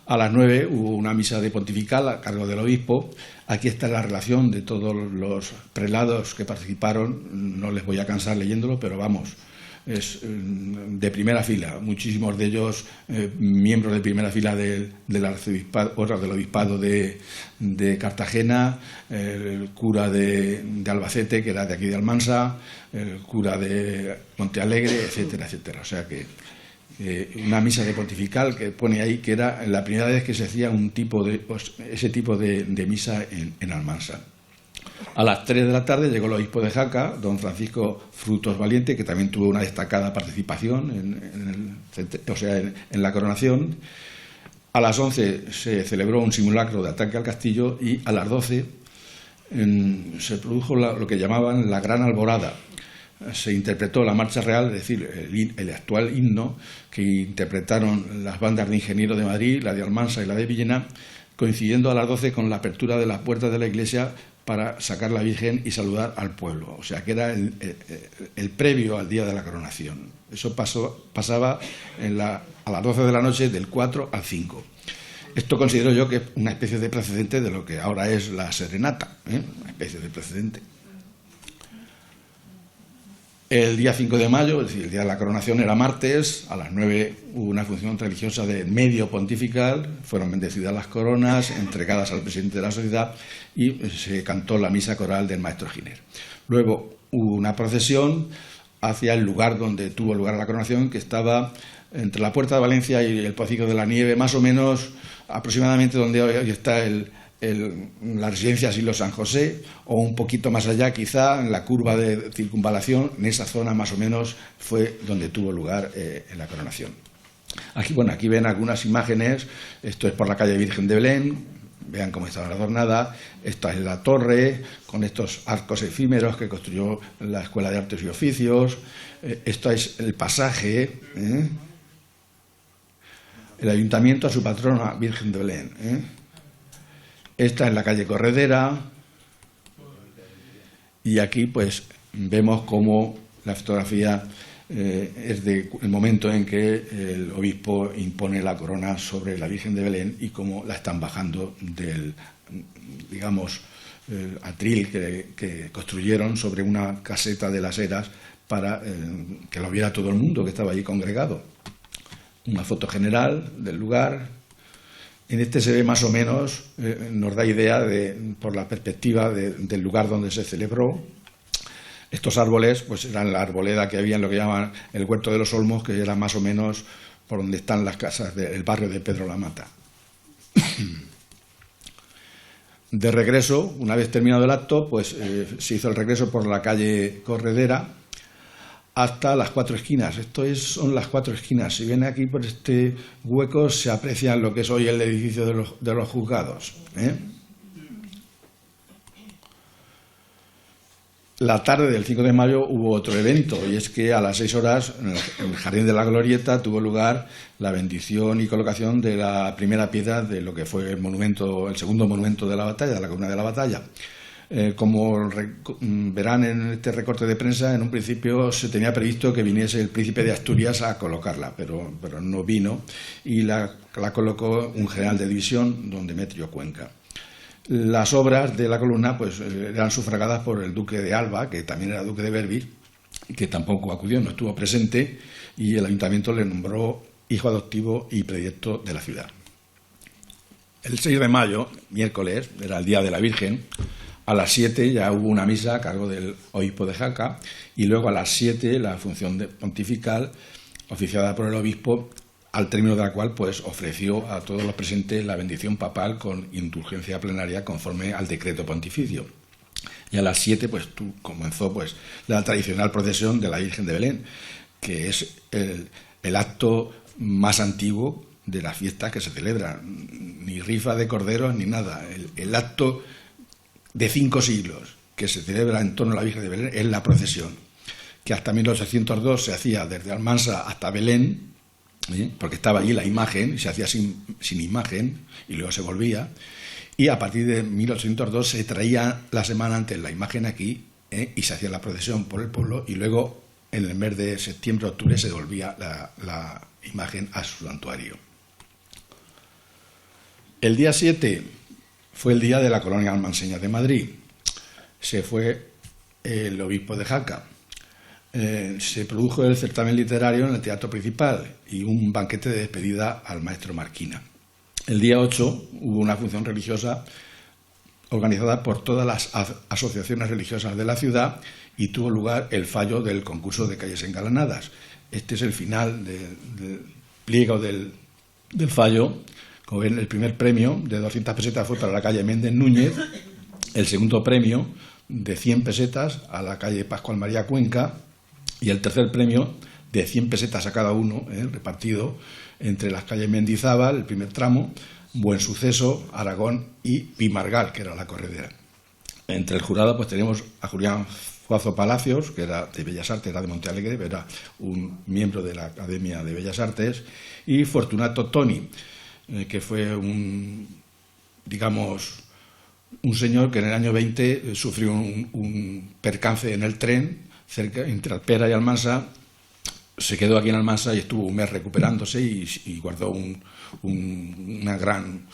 A las 9 hubo una misa de pontifical a cargo del obispo. Aquí está la relación de todos los prelados que participaron. No les voy a cansar leyéndolo, pero vamos, es de primera fila. Muchísimos de ellos miembros de primera fila del arzobispado, otros del obispado de Cartagena, el cura de Albacete, que era de aquí de Almansa, el cura de Montealegre, etcétera, etcétera. O sea que una misa de pontifical que pone ahí que era la primera vez que se hacía ese tipo de misa en Almansa. A las 3 de la tarde llegó el obispo de Jaca, don Francisco Frutos Valiente, que también tuvo una destacada participación en la coronación. A las 11 se celebró un simulacro de ataque al castillo, y a las 12 se produjo lo que llamaban la Gran Alborada. Se interpretó la marcha real, es decir, el actual himno que interpretaron las bandas de Ingenieros de Madrid, la de Almansa y la de Villena, coincidiendo a las 12 con la apertura de las puertas de la iglesia para sacar la Virgen y saludar al pueblo. O sea, que era el previo al día de la coronación. Eso pasaba a las 12 de la noche, del 4 al 5. Esto considero yo que es una especie de precedente de lo que ahora es la serenata, una especie de precedente. El día 5 de mayo, es decir, el día de la coronación, era martes. A las 9 hubo una función religiosa de medio pontifical, fueron bendecidas las coronas, entregadas al presidente de la sociedad, y se cantó la misa coral del maestro Giner. Luego hubo una procesión hacia el lugar donde tuvo lugar la coronación, que estaba entre la Puerta de Valencia y el Pocico de la Nieve, más o menos aproximadamente donde hoy está la residencia Asilo San José, o un poquito más allá, quizá en la curva de circunvalación. En esa zona más o menos fue donde tuvo lugar la coronación. Aquí ven algunas imágenes. Esto es por la calle Virgen de Belén. Vean cómo estaba adornada. Esta es la torre con estos arcos efímeros que construyó la Escuela de Artes y Oficios. Esto es el pasaje, el ayuntamiento a su patrona Virgen de Belén. Esta es la calle Corredera, y aquí pues vemos cómo la fotografía es del momento en que el obispo impone la corona sobre la Virgen de Belén, y cómo la están bajando del, digamos, atril que construyeron sobre una caseta de las Heras para que lo viera todo el mundo que estaba allí congregado. Una foto general del lugar. En este se ve más o menos, nos da idea por la perspectiva del lugar donde se celebró. Estos árboles pues eran la arboleda que había en lo que llaman el Huerto de los Olmos, que era más o menos por donde están las casas del barrio de Pedro la Mata. De regreso, una vez terminado el acto, pues se hizo el regreso por la calle Corredera hasta las Cuatro Esquinas. Son las Cuatro Esquinas. Si ven aquí por este hueco se aprecia lo que es hoy el edificio de los juzgados. La tarde del 5 de mayo hubo otro evento, y es que a las 6 horas en el Jardín de la Glorieta tuvo lugar la bendición y colocación de la primera piedra de lo que fue el segundo monumento de la batalla, de la columna de la batalla. Como verán en este recorte de prensa, en un principio se tenía previsto que viniese el príncipe de Asturias a colocarla, pero no vino, y la colocó un general de división, don Demetrio Cuenca. Las obras de la columna pues eran sufragadas por el duque de Alba, que también era duque de Berwick, que tampoco acudió, no estuvo presente, y el ayuntamiento le nombró hijo adoptivo y predilecto de la ciudad. El 6 de mayo, miércoles, era el Día de la Virgen. A las 7 ya hubo una misa a cargo del obispo de Jaca, y luego a las 7 la función pontifical oficiada por el obispo, al término de la cual pues ofreció a todos los presentes la bendición papal con indulgencia plenaria conforme al decreto pontificio. Y a las 7 pues comenzó pues la tradicional procesión de la Virgen de Belén, que es el acto más antiguo de las fiestas que se celebran. Ni rifa de corderos ni nada. El acto de 5 siglos que se celebra en torno a la Virgen de Belén es la procesión, que hasta 1802 se hacía desde Almansa hasta Belén, porque estaba allí la imagen, y se hacía sin imagen, y luego se volvía, y a partir de 1802 se traía la semana antes la imagen aquí, y se hacía la procesión por el pueblo, y luego en el mes de septiembre-octubre se devolvía la imagen a su santuario. El día 7 fue el día de la colonia almanseña de Madrid. Se fue el obispo de Jaca. Se produjo el certamen literario en el Teatro Principal y un banquete de despedida al maestro Marquina. El día 8 hubo una función religiosa organizada por todas las asociaciones religiosas de la ciudad y tuvo lugar el fallo del concurso de calles engalanadas. Este es el final del pliego del fallo. Como ven, el primer premio de 200 pesetas fue para la calle Méndez Núñez, el segundo premio de 100 pesetas a la calle Pascual María Cuenca y el tercer premio de 100 pesetas a cada uno, repartido entre las calles Mendizábal, el primer tramo, Buen Suceso, Aragón y Pimargal, que era la corredera. Entre el jurado pues tenemos a Julián Juazo Palacios, que era de Bellas Artes, era de Montealegre, pero era un miembro de la Academia de Bellas Artes, y Fortunato Toni, que fue un señor que en el año 20 sufrió un percance en el tren cerca entre Alpera y Almansa. Se quedó aquí en Almansa y estuvo un mes recuperándose y guardó una gran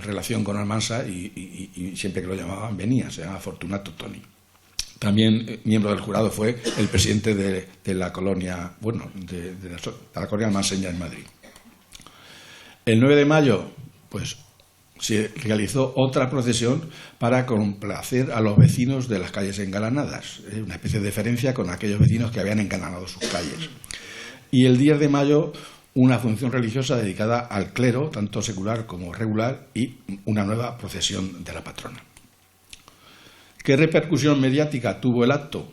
relación con Almansa y siempre que lo llamaban venía. Se llama Fortunato Toni. También miembro del jurado fue el presidente de la colonia, de la colonia almanseña en Madrid. El 9 de mayo, pues, se realizó otra procesión para complacer a los vecinos de las calles engalanadas, una especie de deferencia con aquellos vecinos que habían engalanado sus calles. Y el 10 de mayo, una función religiosa dedicada al clero, tanto secular como regular, y una nueva procesión de la patrona. ¿Qué repercusión mediática tuvo el acto?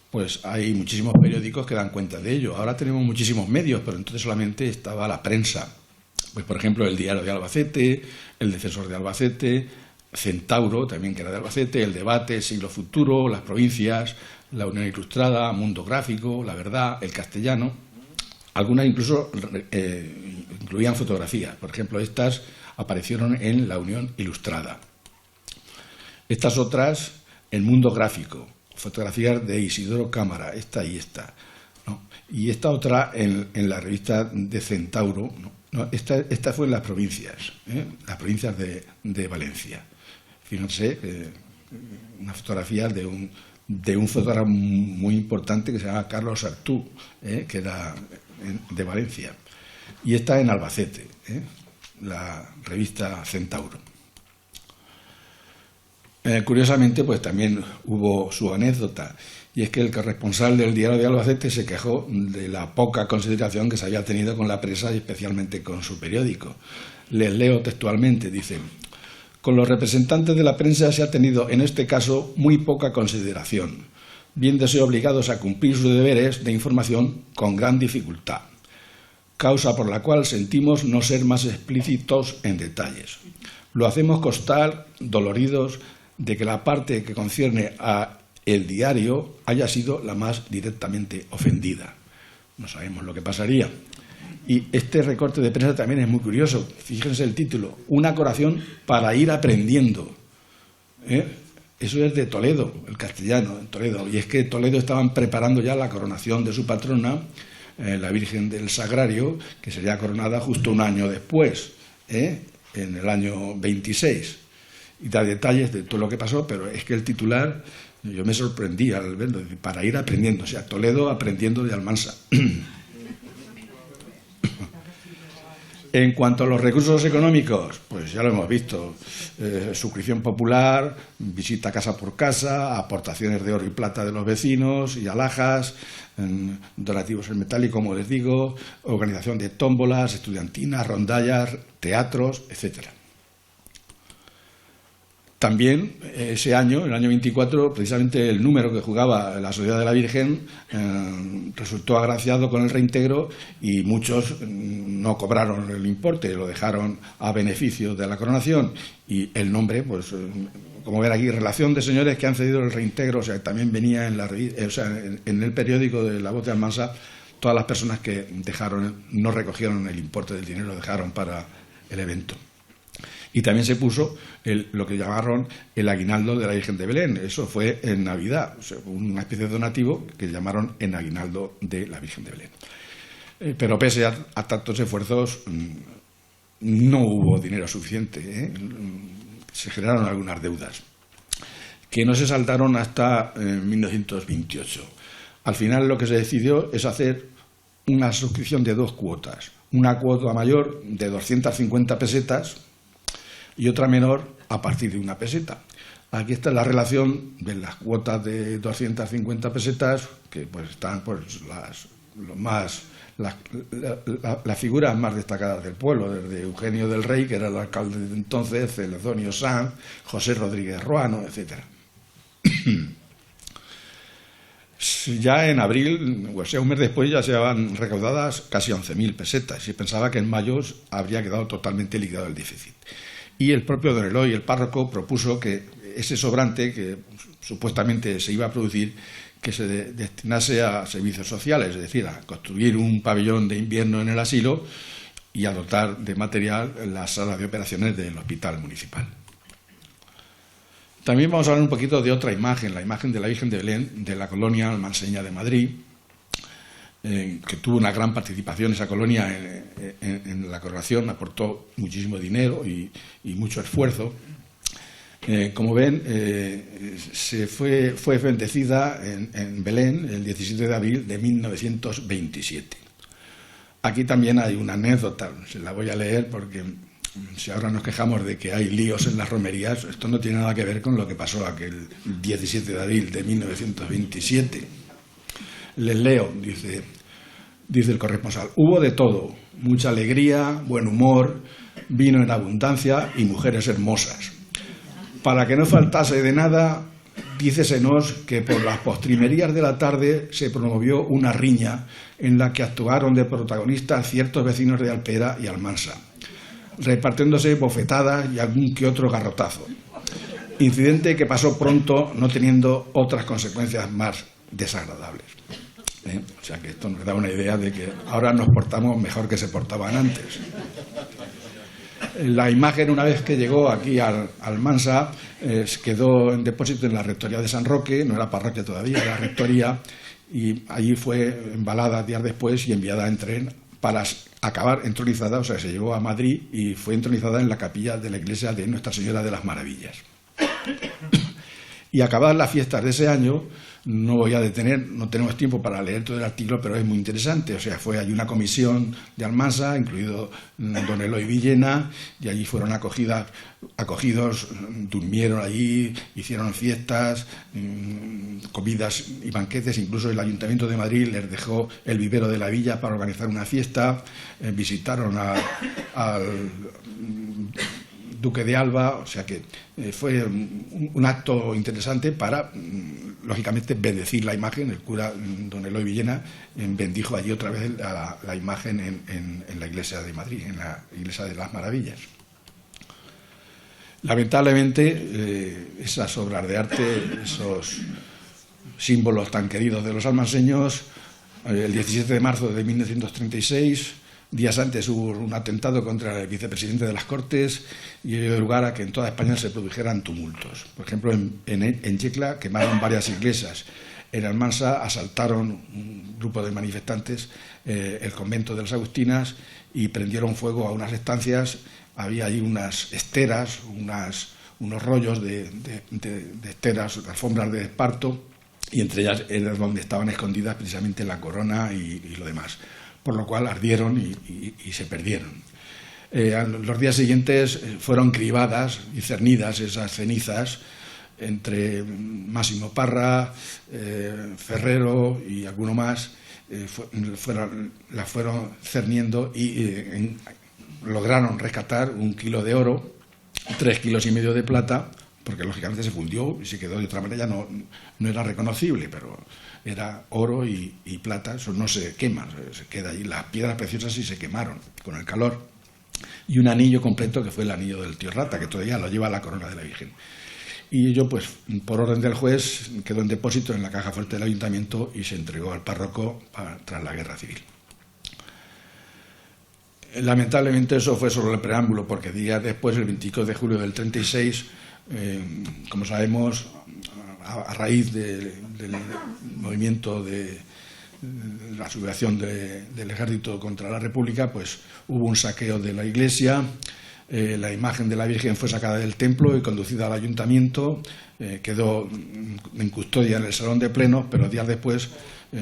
Pues hay muchísimos periódicos que dan cuenta de ello. Ahora tenemos muchísimos medios, pero entonces solamente estaba la prensa. Pues, por ejemplo, el Diario de Albacete, el Defensor de Albacete, Centauro, también que era de Albacete, El Debate, Siglo Futuro, Las Provincias, La Unión Ilustrada, Mundo Gráfico, La Verdad, El Castellano. Algunas incluso incluían fotografías. Por ejemplo, estas aparecieron en La Unión Ilustrada. Estas otras, El Mundo Gráfico, fotografías de Isidoro Cámara, esta y esta, ¿no? Y esta otra en la revista de Centauro, ¿no? No, esta fue en las provincias de Valencia. Fíjense, una fotografía de un fotógrafo muy importante que se llama Carlos Artú, que era de Valencia. Y esta en Albacete, la revista Centauro. Curiosamente, pues también hubo su anécdota, y es que el corresponsal del Diario de Albacete se quejó de la poca consideración que se había tenido con la prensa y especialmente con su periódico. Les leo textualmente, dice: con los representantes de la prensa se ha tenido en este caso muy poca consideración, viéndose obligados a cumplir sus deberes de información con gran dificultad, causa por la cual sentimos no ser más explícitos en detalles. Lo hacemos constar doloridos de que la parte que concierne a el diario haya sido la más directamente ofendida. No sabemos lo que pasaría. Y este recorte de prensa también es muy curioso. Fíjense el título: Una coronación para ir aprendiendo. Eso es de Toledo, el castellano, en Toledo. Y es que en Toledo estaban preparando ya la coronación de su patrona, la Virgen del Sagrario, que sería coronada justo un año después, en el año 26. Y da detalles de todo lo que pasó, pero es que el titular, yo me sorprendí al verlo, para ir aprendiendo, o sea, Toledo aprendiendo de Almansa. En cuanto a los recursos económicos, pues ya lo hemos visto, suscripción popular, visita casa por casa, aportaciones de oro y plata de los vecinos y alhajas, donativos en metálico, como les digo, organización de tómbolas, estudiantinas, rondallas, teatros, etcétera. También ese año, el año 24, precisamente el número que jugaba la Sociedad de la Virgen resultó agraciado con el reintegro y muchos no cobraron el importe, lo dejaron a beneficio de la coronación, y el nombre, pues como ven aquí, relación de señores que han cedido el reintegro, o sea, también venía en en el periódico de La Voz de Almansa, todas las personas que no recogieron el importe del dinero, lo dejaron para el evento. Y también se puso lo que llamaron el aguinaldo de la Virgen de Belén. Eso fue en Navidad, o sea, una especie de donativo que llamaron en aguinaldo de la Virgen de Belén. Pero pese a tantos esfuerzos, no hubo dinero suficiente. Se generaron algunas deudas que no se saldaron hasta 1928. Al final lo que se decidió es hacer una suscripción de 2 cuotas. Una cuota mayor de 250 pesetas y otra menor a partir de 1 peseta. Aquí está la relación de las cuotas de 250 pesetas, que pues están pues las figuras más destacadas del pueblo, desde Eugenio del Rey, que era el alcalde de entonces, Celedonio Sanz, José Rodríguez Ruano, etc. Ya en abril, o sea, un mes después, ya se habían recaudadas casi 11.000 pesetas y se pensaba que en mayo habría quedado totalmente liquidado el déficit. Y el propio don Eloy, el párroco, propuso que ese sobrante que supuestamente se iba a producir, que se destinase a servicios sociales, es decir, a construir un pabellón de invierno en el asilo y a dotar de material la sala de operaciones del hospital municipal. También vamos a hablar un poquito de otra imagen, la imagen de la Virgen de Belén de la colonia almanseña de Madrid, que tuvo una gran participación esa colonia en la coronación, aportó muchísimo dinero y mucho esfuerzo. Como ven, fue bendecida en Belén el 17 de abril de 1927. Aquí también hay una anécdota, se la voy a leer porque si ahora nos quejamos de que hay líos en las romerías, esto no tiene nada que ver con lo que pasó aquel 17 de abril de 1927. Les leo, dice el corresponsal: hubo de todo, mucha alegría, buen humor, vino en abundancia y mujeres hermosas. Para que no faltase de nada, dícesenos que por las postrimerías de la tarde se promovió una riña en la que actuaron de protagonistas ciertos vecinos de Alpera y Almansa, repartiéndose bofetadas y algún que otro garrotazo. Incidente que pasó pronto, no teniendo otras consecuencias más desagradables. O sea que esto nos da una idea de que ahora nos portamos mejor que se portaban antes. La imagen, una vez que llegó aquí al Almansa, quedó en depósito en la rectoría de San Roque, no era parroquia todavía, era rectoría, y allí fue embalada días después y enviada en tren para acabar entronizada, o sea, se llevó a Madrid y fue entronizada en la capilla de la iglesia de Nuestra Señora de las Maravillas. Y acabadas las fiestas de ese año, no voy a detener, no tenemos tiempo para leer todo el artículo, pero es muy interesante. O sea, hay una comisión de Almansa, incluido don Eloy Villena, y allí fueron acogidos, durmieron allí, hicieron fiestas, comidas y banquetes. Incluso el Ayuntamiento de Madrid les dejó el vivero de la villa para organizar una fiesta. Visitaron al Duque de Alba, o sea que fue un acto interesante para, lógicamente, bendecir la imagen. El cura don Eloy Villena bendijo allí otra vez la imagen en la iglesia de Madrid, en la iglesia de las Maravillas. Lamentablemente, esas obras de arte, esos símbolos tan queridos de los almanseños, el 17 de marzo de 1936, días antes hubo un atentado contra el vicepresidente de las Cortes y dio lugar a que en toda España se produjeran tumultos. Por ejemplo, en Yecla quemaron varias iglesias. En Almansa asaltaron un grupo de manifestantes el convento de las Agustinas y prendieron fuego a unas estancias. Había allí unas esteras, unos rollos de esteras, alfombras de esparto, y entre ellas era donde estaban escondidas precisamente la corona y lo demás, por lo cual ardieron y se perdieron. Los días siguientes fueron cribadas y cernidas esas cenizas entre Máximo Parra, Ferrero y alguno más, las fueron cerniendo y lograron rescatar 1 kilo de oro, 3,5 kilos de plata, porque lógicamente se fundió y se quedó de otra manera, ya no era reconocible, pero era oro y plata, eso no se quema, se queda ahí. Las piedras preciosas sí se quemaron con el calor. Y un anillo completo que fue el anillo del tío Rata, que todavía lo lleva la corona de la Virgen. Y ello, pues, por orden del juez, quedó en depósito en la caja fuerte del ayuntamiento y se entregó al párroco tras la guerra civil. Lamentablemente eso fue solo el preámbulo, porque días después, el 22 de julio del 36, como sabemos, a raíz del movimiento de la sublevación del ejército contra la República, pues hubo un saqueo de la iglesia. La imagen de la Virgen fue sacada del templo y conducida al ayuntamiento, quedó en custodia en el salón de plenos, pero días después,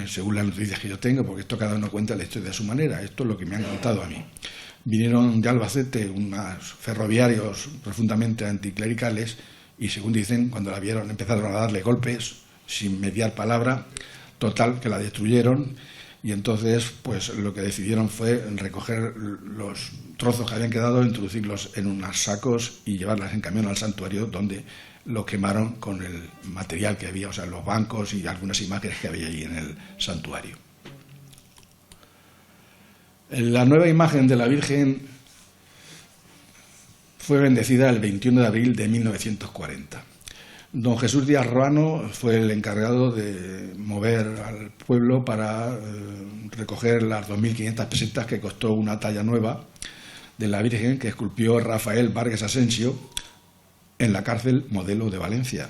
según las noticias que yo tengo, porque esto cada uno cuenta la historia de su manera, esto es lo que me han contado a mí. Vinieron de Albacete unos ferroviarios profundamente anticlericales y, según dicen, cuando la vieron empezaron a darle golpes sin mediar palabra, total que la destruyeron. Y entonces, pues lo que decidieron fue recoger los trozos que habían quedado, introducirlos en unos sacos y llevarlas en camión al santuario, donde lo quemaron con el material que había, o sea, los bancos y algunas imágenes que había allí en el santuario. La nueva imagen de la Virgen fue bendecida el 21 de abril de 1940. Don Jesús Díaz Roano fue el encargado de mover al pueblo para recoger las 2.500 pesetas que costó una talla nueva de la Virgen que esculpió Rafael Vargas Asensio en la cárcel Modelo de Valencia.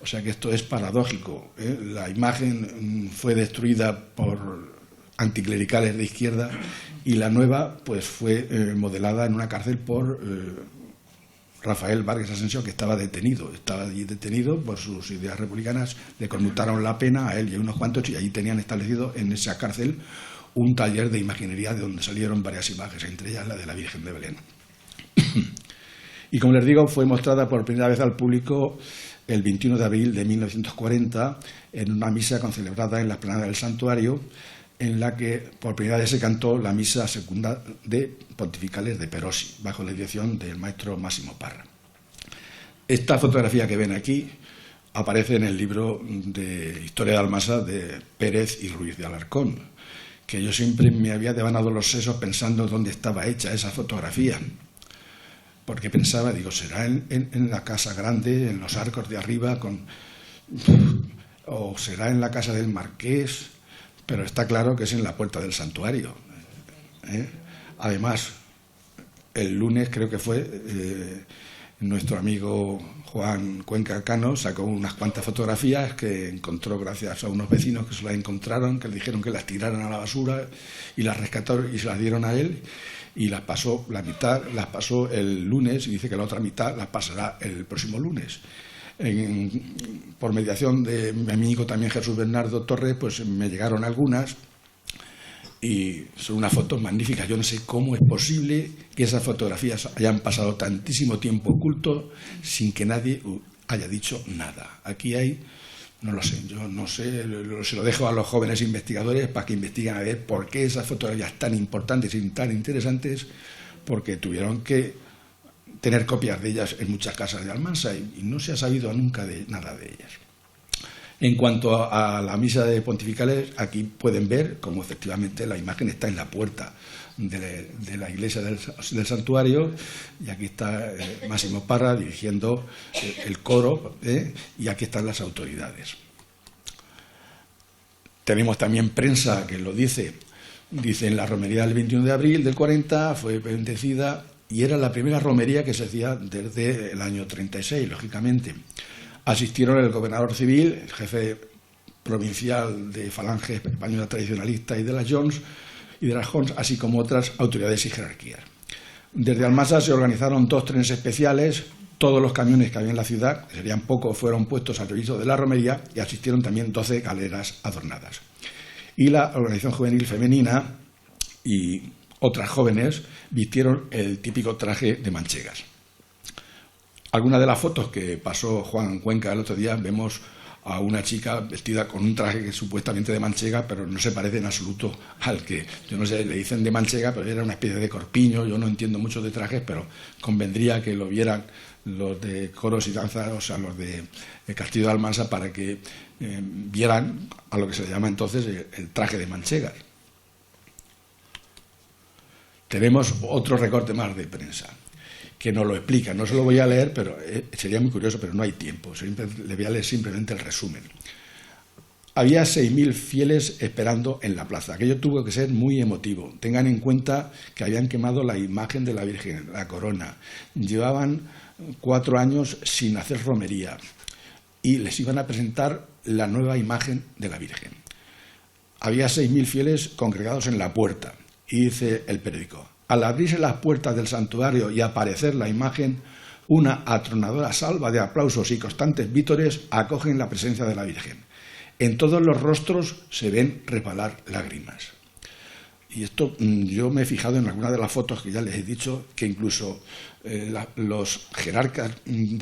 O sea que esto es paradójico, ¿eh? La imagen fue destruida por anticlericales de izquierda y la nueva pues fue modelada en una cárcel por Rafael Vargas Asensio, que estaba allí detenido por sus ideas republicanas. Le conmutaron la pena a él y a unos cuantos, y allí tenían establecido en esa cárcel un taller de imaginería de donde salieron varias imágenes, entre ellas la de la Virgen de Belén. Y como les digo, fue mostrada por primera vez al público el 21 de abril de 1940 en una misa concelebrada en la explanada del santuario, en la que por primera vez se cantó la misa segunda de Pontificales de Perosi, bajo la dirección del maestro Máximo Parra. Esta fotografía que ven aquí aparece en el libro de Historia de Almansa de Pérez y Ruiz de Alarcón, que yo siempre me había devanado los sesos pensando dónde estaba hecha esa fotografía, porque pensaba, digo, será en la casa grande, en los arcos de arriba, o será en la casa del marqués, pero está claro que es en la puerta del santuario. Además, el lunes creo que fue, nuestro amigo Juan Cuenca Cano sacó unas cuantas fotografías que encontró gracias a unos vecinos que se las encontraron, que le dijeron que las tiraran a la basura y las rescataron y se las dieron a él, y las pasó, la mitad las pasó el lunes y dice que la otra mitad las pasará el próximo lunes. Por mediación de mi amigo también Jesús Bernardo Torres, pues me llegaron algunas y son unas fotos magníficas. Yo no sé cómo es posible que esas fotografías hayan pasado tantísimo tiempo oculto sin que nadie haya dicho nada. Aquí hay, no lo sé, yo no sé, se lo dejo a los jóvenes investigadores para que investiguen a ver por qué esas fotografías tan importantes y tan interesantes, porque tuvieron que tener copias de ellas en muchas casas de Almansa y no se ha sabido nunca de nada de ellas. En cuanto a la misa de Pontificales, aquí pueden ver cómo efectivamente la imagen está en la puerta de la iglesia del santuario, y aquí está Máximo Parra dirigiendo el coro, y aquí están las autoridades. Tenemos también prensa que lo dice en la romería del 21 de abril del 40, fue bendecida. Y era la primera romería que se hacía desde el año 36, lógicamente. Asistieron el gobernador civil, el jefe provincial de Falange Española Tradicionalista y de las Jones, así como otras autoridades y jerarquías. Desde Almansa se organizaron 2 trenes especiales. Todos los camiones que había en la ciudad, que serían pocos, fueron puestos al servicio de la romería, y asistieron también 12 galeras adornadas. Y la organización juvenil femenina y otras jóvenes vistieron el típico traje de manchegas. Algunas de las fotos que pasó Juan Cuenca el otro día, vemos a una chica vestida con un traje que es supuestamente de manchega, pero no se parece en absoluto al que, yo no sé, le dicen de manchega, pero era una especie de corpiño. Yo no entiendo mucho de trajes, pero convendría que lo vieran los de coros y danzas, o sea, los de Castillo de Almansa, para que vieran a lo que se le llama entonces el traje de manchegas. Tenemos otro recorte más de prensa que nos lo explica. No se lo voy a leer, pero sería muy curioso, pero no hay tiempo. Le voy a leer simplemente el resumen. había 6.000 fieles esperando en la plaza. Aquello tuvo que ser muy emotivo. Tengan en cuenta que habían quemado la imagen de la Virgen, la corona. Llevaban 4 años sin hacer romería y les iban a presentar la nueva imagen de la Virgen. Había 6.000 fieles congregados en la puerta y dice el periódico: al abrirse las puertas del santuario y aparecer la imagen, una atronadora salva de aplausos y constantes vítores acogen la presencia de la Virgen. En todos los rostros se ven resbalar lágrimas. Y esto yo me he fijado en algunas de las fotos que ya les he dicho, que incluso los jerarcas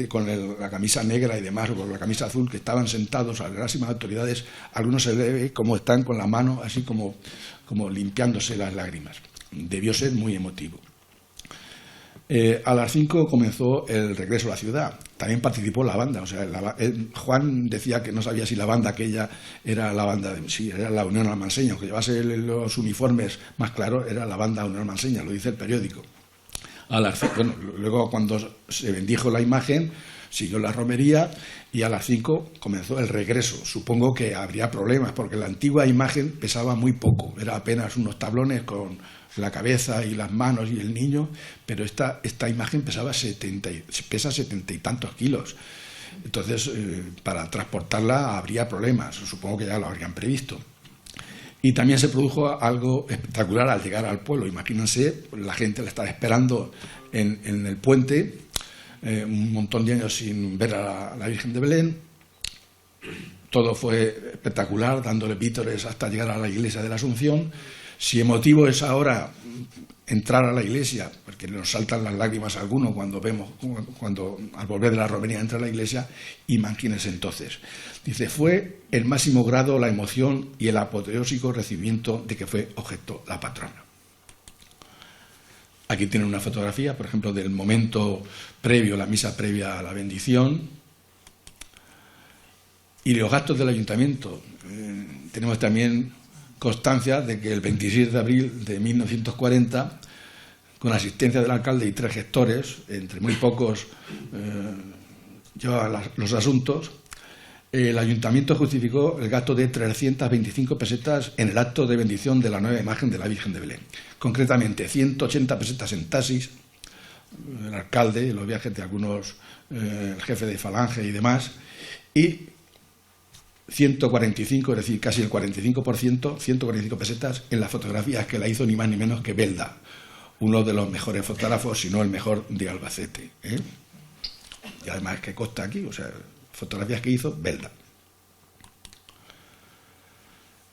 con la camisa negra y demás, o con la camisa azul, que estaban sentados a las máximas autoridades, algunos se ve como están con la mano así como limpiándose las lágrimas. Debió ser muy emotivo. A las 5 comenzó el regreso a la ciudad. También participó la banda. O sea, Juan decía que no sabía si la banda aquella era la banda sí, era la Unión Almanseña, aunque llevase los uniformes más claros, era la banda Unión Almanseña, lo dice el periódico. Bueno, luego cuando se bendijo la imagen, siguió la romería y a las 5 comenzó el regreso. Supongo que habría problemas porque la antigua imagen pesaba muy poco, era apenas unos tablones con la cabeza y las manos y el niño, pero esta imagen pesa 70 y tantos kilos. Entonces, para transportarla habría problemas, supongo que ya lo habrían previsto. Y también se produjo algo espectacular al llegar al pueblo. Imagínense, la gente la estaba esperando en el puente, un montón de años sin ver a la Virgen de Belén. Todo fue espectacular, dándole vítores hasta llegar a la iglesia de la Asunción. Si emotivo es ahora entrar a la iglesia, porque nos saltan las lágrimas a alguno cuando al volver de la romería entra a la iglesia, imagínense entonces. Dice, fue el máximo grado la emoción y el apoteósico recibimiento de que fue objeto la patrona. Aquí tienen una fotografía, por ejemplo, del momento previo, la misa previa a la bendición. Y los gastos del ayuntamiento. Tenemos también constancia de que el 26 de abril de 1940, con asistencia del alcalde y 3 gestores, entre muy pocos llevaban los asuntos, el ayuntamiento justificó el gasto de 325 pesetas en el acto de bendición de la nueva imagen de la Virgen de Belén. Concretamente, 180 pesetas en taxis, el alcalde, los viajes de algunos, el jefe de Falange y demás, y 145, es decir, casi el 45%, 145 pesetas en las fotografías que la hizo ni más ni menos que Belda, uno de los mejores fotógrafos, si no el mejor de Albacete. Y además que consta aquí, o sea, fotografías que hizo Belda.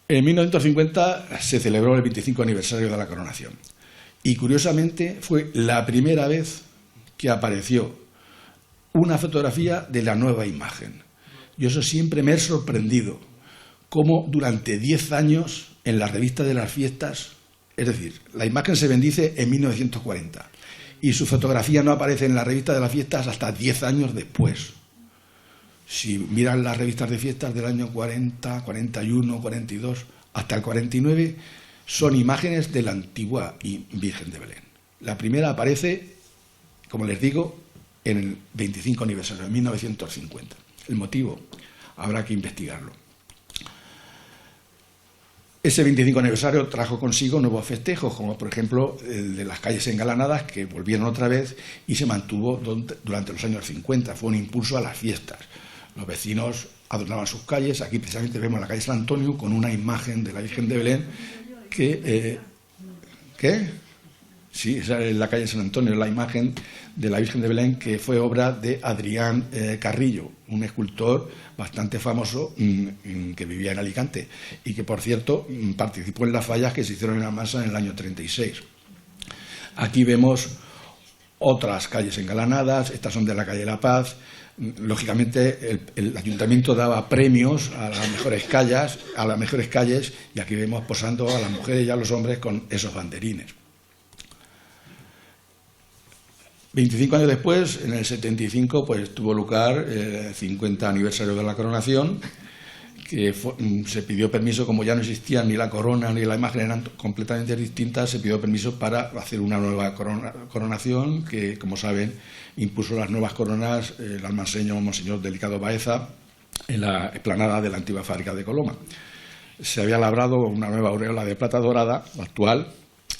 En 1950 se celebró el 25 aniversario de la coronación y curiosamente fue la primera vez que apareció una fotografía de la nueva imagen. Yo eso siempre me he sorprendido, cómo durante 10 años en la revista de las fiestas, es decir, la imagen se bendice en 1940 y su fotografía no aparece en la revista de las fiestas hasta 10 años después. Si miran las revistas de fiestas del año 40, 41, 42, hasta el 49, son imágenes de la antigua Virgen de Belén. La primera aparece, como les digo, en el 25 aniversario, en 1950. El motivo habrá que investigarlo. Ese 25 aniversario trajo consigo nuevos festejos, como por ejemplo el de las calles engalanadas, que volvieron otra vez y se mantuvo durante los años 50. Fue un impulso a las fiestas. Los vecinos adornaban sus calles. Aquí precisamente vemos la calle San Antonio con una imagen de la Virgen de Belén que... ¿Qué? Sí, esa es la calle San Antonio, la imagen de la Virgen de Belén, que fue obra de Adrián Carrillo, un escultor bastante famoso que vivía en Alicante y que, por cierto, participó en las fallas que se hicieron en Almansa en el año 36. Aquí vemos otras calles engalanadas, estas son de la calle La Paz. Lógicamente el ayuntamiento daba premios a las mejores calles y aquí vemos posando a las mujeres y a los hombres con esos banderines. 25 años después, en el 75, pues tuvo lugar el 50 aniversario de la coronación, que se pidió permiso, como ya no existían ni la corona ni la imagen, eran completamente distintas, se pidió permiso para hacer una nueva coronación, que, como saben, impuso las nuevas coronas el almanseño Monseñor Delicado Baeza, en la explanada de la antigua fábrica de Coloma. Se había labrado una nueva aureola de plata dorada, actual,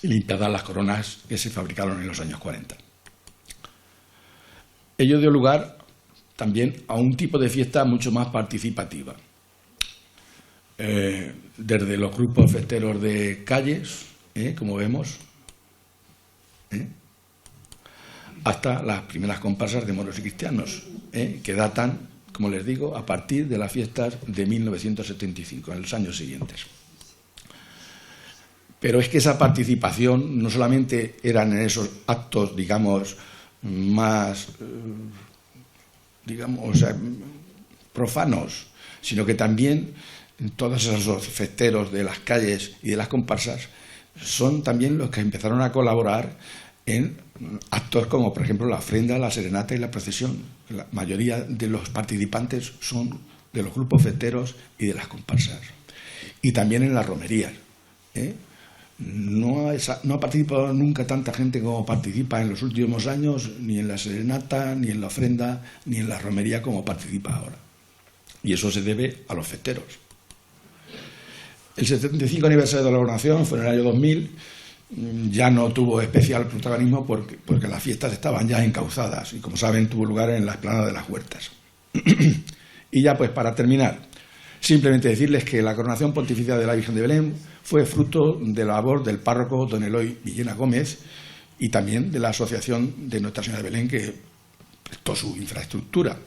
y limpiadas las coronas que se fabricaron en los años 40. Ello dio lugar también a un tipo de fiesta mucho más participativa. Desde los grupos festeros de calles, como vemos, hasta las primeras comparsas de moros y cristianos, que datan, como les digo, a partir de las fiestas de 1975, en los años siguientes. Pero es que esa participación no solamente eran en esos actos, digamos, más, profanos, sino que también todos esos festeros de las calles y de las comparsas son también los que empezaron a colaborar en actos como, por ejemplo, la ofrenda, la serenata y la procesión. La mayoría de los participantes son de los grupos festeros y de las comparsas. Y también en las romerías. No ha participado nunca tanta gente como participa en los últimos años, ni en la serenata, ni en la ofrenda, ni en la romería como participa ahora. Y eso se debe a los festeros. El 75 aniversario de la coronación fue en el año 2000. Ya no tuvo especial protagonismo porque las fiestas estaban ya encauzadas y, como saben, tuvo lugar en la explanada de las Huertas. Y ya, pues, para terminar, simplemente decirles que la coronación pontificia de la Virgen de Belén fue fruto de la labor del párroco don Eloy Villena Gómez y también de la Asociación de Nuestra Señora de Belén, que prestó su infraestructura.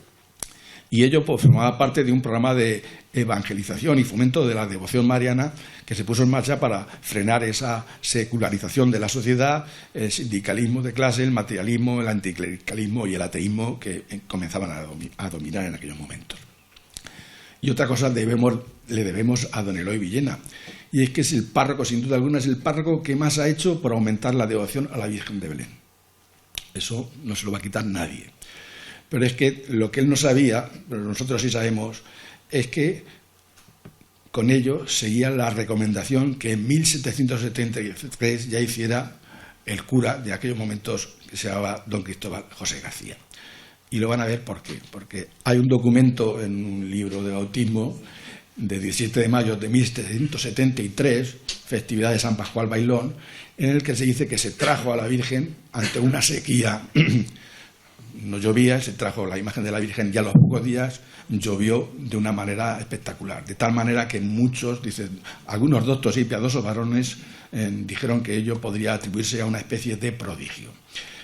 Y ello, pues, formaba parte de un programa de evangelización y fomento de la devoción mariana que se puso en marcha para frenar esa secularización de la sociedad, el sindicalismo de clase, el materialismo, el anticlericalismo y el ateísmo que comenzaban a dominar en aquellos momentos. Y otra cosa le debemos a don Eloy Villena, y es que es el párroco, sin duda alguna, es el párroco que más ha hecho por aumentar la devoción a la Virgen de Belén. Eso no se lo va a quitar nadie. Pero es que lo que él no sabía, pero nosotros sí sabemos, es que con ello seguía la recomendación que en 1773 ya hiciera el cura de aquellos momentos, que se llamaba don Cristóbal José García. Y lo van a ver por qué. Porque hay un documento en un libro de bautismo de 17 de mayo de 1773, festividad de San Pascual Bailón, en el que se dice que se trajo a la Virgen ante una sequía. No llovía, se trajo la imagen de la Virgen y a los pocos días llovió de una manera espectacular. De tal manera que muchos, dicen, algunos doctos y piadosos varones dijeron que ello podría atribuirse a una especie de prodigio.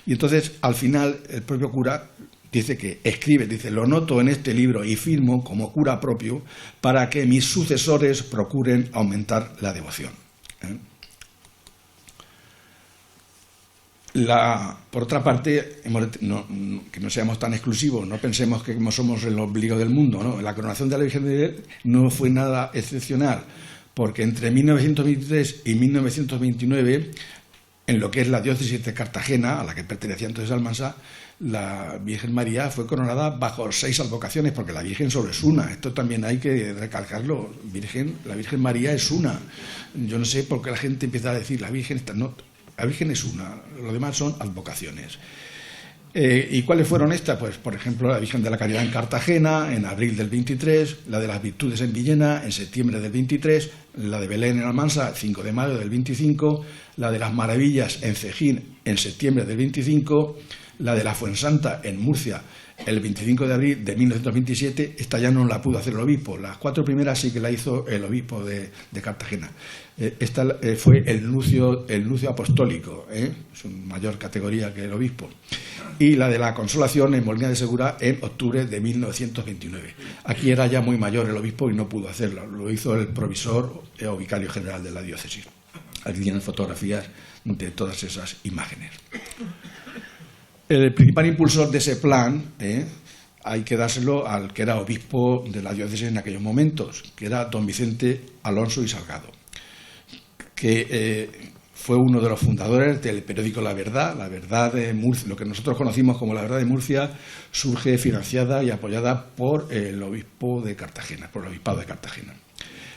Y entonces, al final, el propio cura dice que escribe, dice, lo noto en este libro y firmo como cura propio para que mis sucesores procuren aumentar la devoción. Por otra parte, que no seamos tan exclusivos, no pensemos que como somos el ombligo del mundo, ¿no? La coronación de la Virgen de Belén no fue nada excepcional, porque entre 1923 y 1929, en lo que es la diócesis de Cartagena, a la que pertenecía entonces Almansa, la Virgen María fue coronada bajo 6 advocaciones, porque la Virgen solo es una. Esto también hay que recalcarlo. La Virgen María es una. Yo no sé por qué la gente empieza a decir la Virgen está... No, la Virgen es una, lo demás son advocaciones. ¿Y cuáles fueron estas? Pues, por ejemplo, la Virgen de la Caridad en Cartagena, en abril del 23, la de las Virtudes en Villena, en septiembre del 23, la de Belén en Almansa, 5 de mayo del 25, la de las Maravillas en Cejín, en septiembre del 25, la de la Fuensanta en Murcia, el 25 de abril de 1927, esta ya no la pudo hacer el obispo. Las 4 primeras sí que la hizo el obispo de Cartagena. Esta fue el nuncio apostólico, es una mayor categoría que el obispo. Y la de la Consolación en Molina de Segura en octubre de 1929. Aquí era ya muy mayor el obispo y no pudo hacerlo. Lo hizo el provisor o vicario general de la diócesis. Aquí tienen fotografías de todas esas imágenes. El principal impulsor de ese plan, hay que dárselo al que era obispo de la diócesis en aquellos momentos, que era don Vicente Alonso y Salgado, que fue uno de los fundadores del periódico La Verdad de Murcia. Lo que nosotros conocimos como La Verdad de Murcia surge financiada y apoyada por el obispo de Cartagena, por el obispado de Cartagena.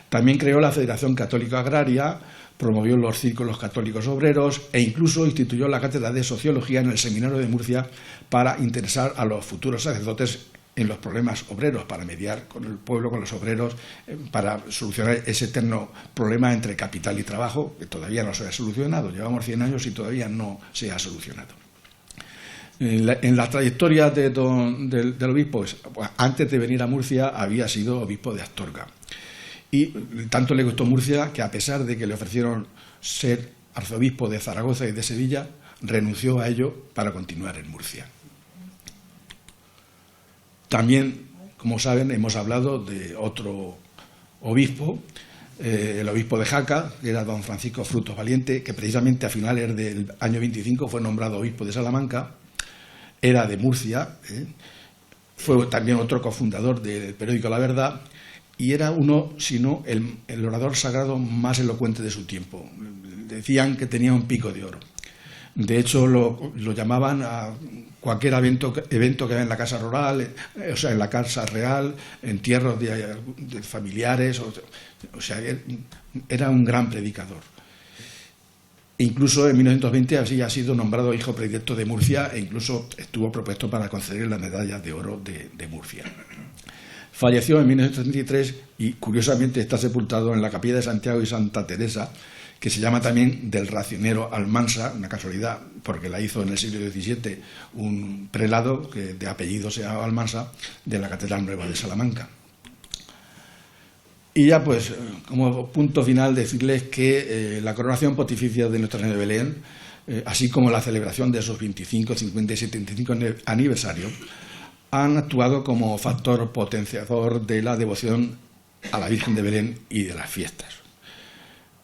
También creó la Federación Católica Agraria, promovió los círculos católicos obreros e incluso instituyó la cátedra de Sociología en el Seminario de Murcia para interesar a los futuros sacerdotes en los problemas obreros, para mediar con el pueblo, con los obreros, para solucionar ese eterno problema entre capital y trabajo, que todavía no se ha solucionado. Llevamos 100 años y todavía no se ha solucionado. En la trayectoria del obispo, pues, antes de venir a Murcia, había sido obispo de Astorga. Y tanto le gustó Murcia que, a pesar de que le ofrecieron ser arzobispo de Zaragoza y de Sevilla, renunció a ello para continuar en Murcia. También, como saben, hemos hablado de otro obispo, el obispo de Jaca, que era don Francisco Frutos Valiente, que precisamente a finales del año 25 fue nombrado obispo de Salamanca, era de Murcia, fue también otro cofundador del periódico La Verdad, y era uno, si no, el orador sagrado más elocuente de su tiempo. Decían que tenía un pico de oro. De hecho, lo llamaban a cualquier evento que había en la casa rural, o sea, en la casa real, entierros de familiares, o sea, era un gran predicador. Incluso en 1920 había sido nombrado hijo predilecto de Murcia e incluso estuvo propuesto para conceder la medalla de oro de Murcia. Falleció en 1933 y, curiosamente, está sepultado en la capilla de Santiago y Santa Teresa, que se llama también del racionero Almansa, una casualidad, porque la hizo en el siglo XVII un prelado que de apellido se llama Almansa, de la Catedral Nueva de Salamanca. Y ya, pues, como punto final, decirles que la coronación pontificia de Nuestra Señora de Belén, así como la celebración de sus 25, 50 y 75 aniversarios, han actuado como factor potenciador de la devoción a la Virgen de Belén y de las fiestas.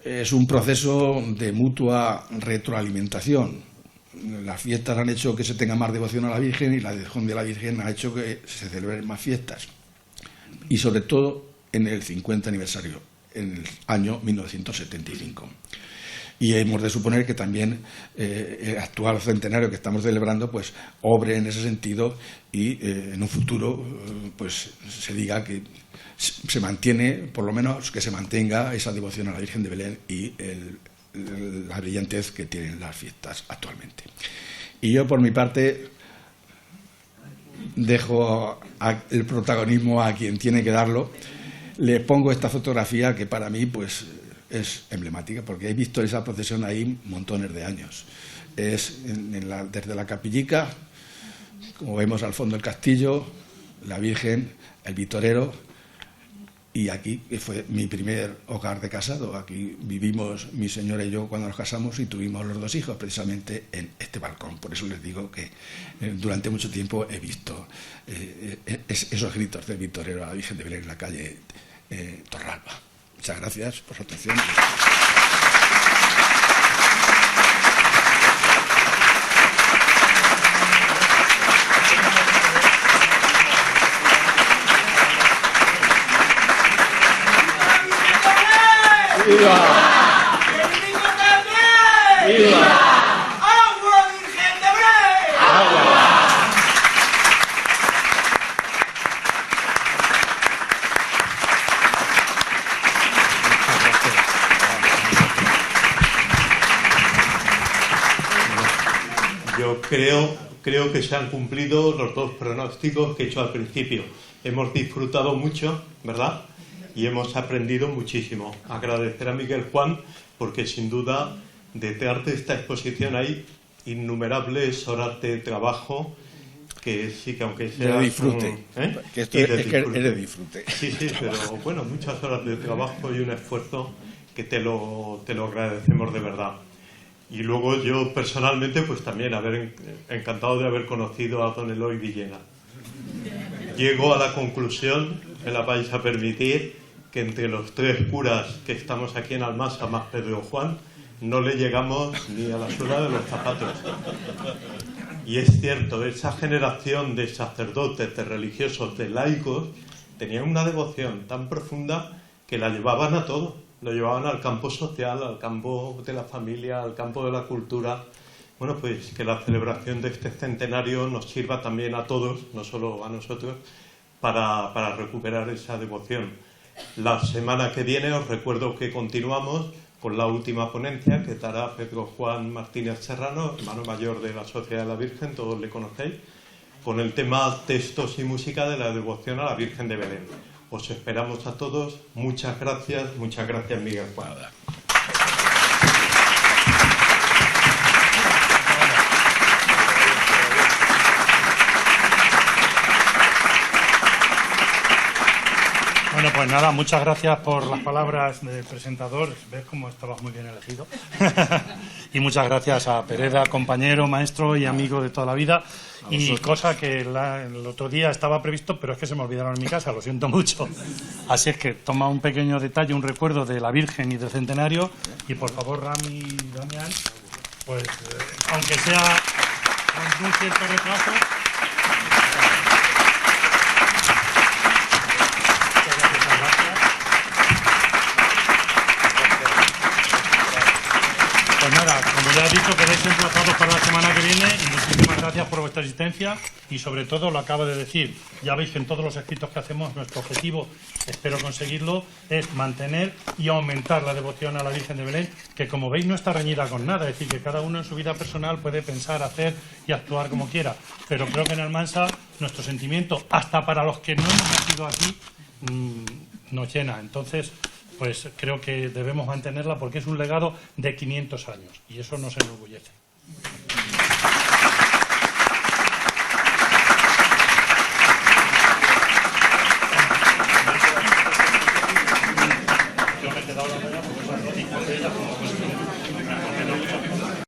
Es un proceso de mutua retroalimentación. Las fiestas han hecho que se tenga más devoción a la Virgen y la devoción de la Virgen ha hecho que se celebren más fiestas. Y sobre todo en el 50 aniversario, en el año 1975. Y hemos de suponer que también el actual centenario que estamos celebrando pues obre en ese sentido y en un futuro pues se diga que se mantiene, por lo menos que se mantenga esa devoción a la Virgen de Belén y la brillantez que tienen las fiestas actualmente. Y yo, por mi parte, dejo el protagonismo a quien tiene que darlo. Le pongo esta fotografía que para mí pues es emblemática, porque he visto esa procesión ahí montones de años. Es desde la capillica, como vemos al fondo del castillo, la Virgen, el Vitorero, y aquí, que fue mi primer hogar de casado. Aquí vivimos mi señora y yo cuando nos casamos y tuvimos los 2 hijos, precisamente en este balcón. Por eso les digo que durante mucho tiempo he visto esos gritos del Vitorero a la Virgen de Belén en la calle Torralba. Muchas gracias por su atención. ¡Viva! ¡Viva! ¡Agua, Virgen de Belén! ¡Agua! Yo creo que se han cumplido los 2 pronósticos que he hecho al principio. Hemos disfrutado mucho, ¿verdad? Y hemos aprendido muchísimo. Agradecer a Miguel Juan, porque sin duda detrás de esta exposición hay innumerables horas de trabajo que sí que aunque sea... De disfrute. Que esto es de disfrute. Sí, pero bueno, muchas horas de trabajo y un esfuerzo que te lo agradecemos de verdad. Y luego yo personalmente pues también encantado de haber conocido a don Eloy Villena. Llego a la conclusión, me la vais a permitir, que entre los 3 curas que estamos aquí en Almansa más Pedro Juan, no le llegamos ni a la suela de los zapatos. Y es cierto, esa generación de sacerdotes, de religiosos, de laicos, tenían una devoción tan profunda que la llevaban a todo. Lo llevaban al campo social, al campo de la familia, al campo de la cultura. Bueno, pues que la celebración de este centenario nos sirva también a todos, no solo a nosotros, para recuperar esa devoción. La semana que viene os recuerdo que continuamos con la última ponencia que dará Pedro Juan Martínez Serrano, hermano mayor de la Sociedad de la Virgen, todos le conocéis, con el tema textos y música de la devoción a la Virgen de Belén. Os esperamos a todos. Muchas gracias Miguel Juan. Bueno, pues nada, muchas gracias por las palabras del presentador. Ves cómo estabas muy bien elegido. Y muchas gracias a Pereda, compañero, maestro y amigo de toda la vida. Y cosa que el otro día estaba previsto, pero es que se me olvidaron en mi casa, lo siento mucho. Así es que toma un pequeño detalle, un recuerdo de la Virgen y del centenario. Y por favor, Rami y Damián, pues aunque sea con un cierto retraso. Pues nada, como ya he dicho, quedáis emplazados para la semana que viene y muchísimas gracias por vuestra asistencia y sobre todo, lo acabo de decir, ya veis que en todos los escritos que hacemos nuestro objetivo, espero conseguirlo, es mantener y aumentar la devoción a la Virgen de Belén, que como veis no está reñida con nada, es decir, que cada uno en su vida personal puede pensar, hacer y actuar como quiera, pero creo que en Almansa nuestro sentimiento, hasta para los que no hemos nacido aquí, nos llena. Entonces, pues creo que debemos mantenerla porque es un legado de 500 años y eso nos enorgullece. Yo me he quedado la verdad porque son dos hijos de ella.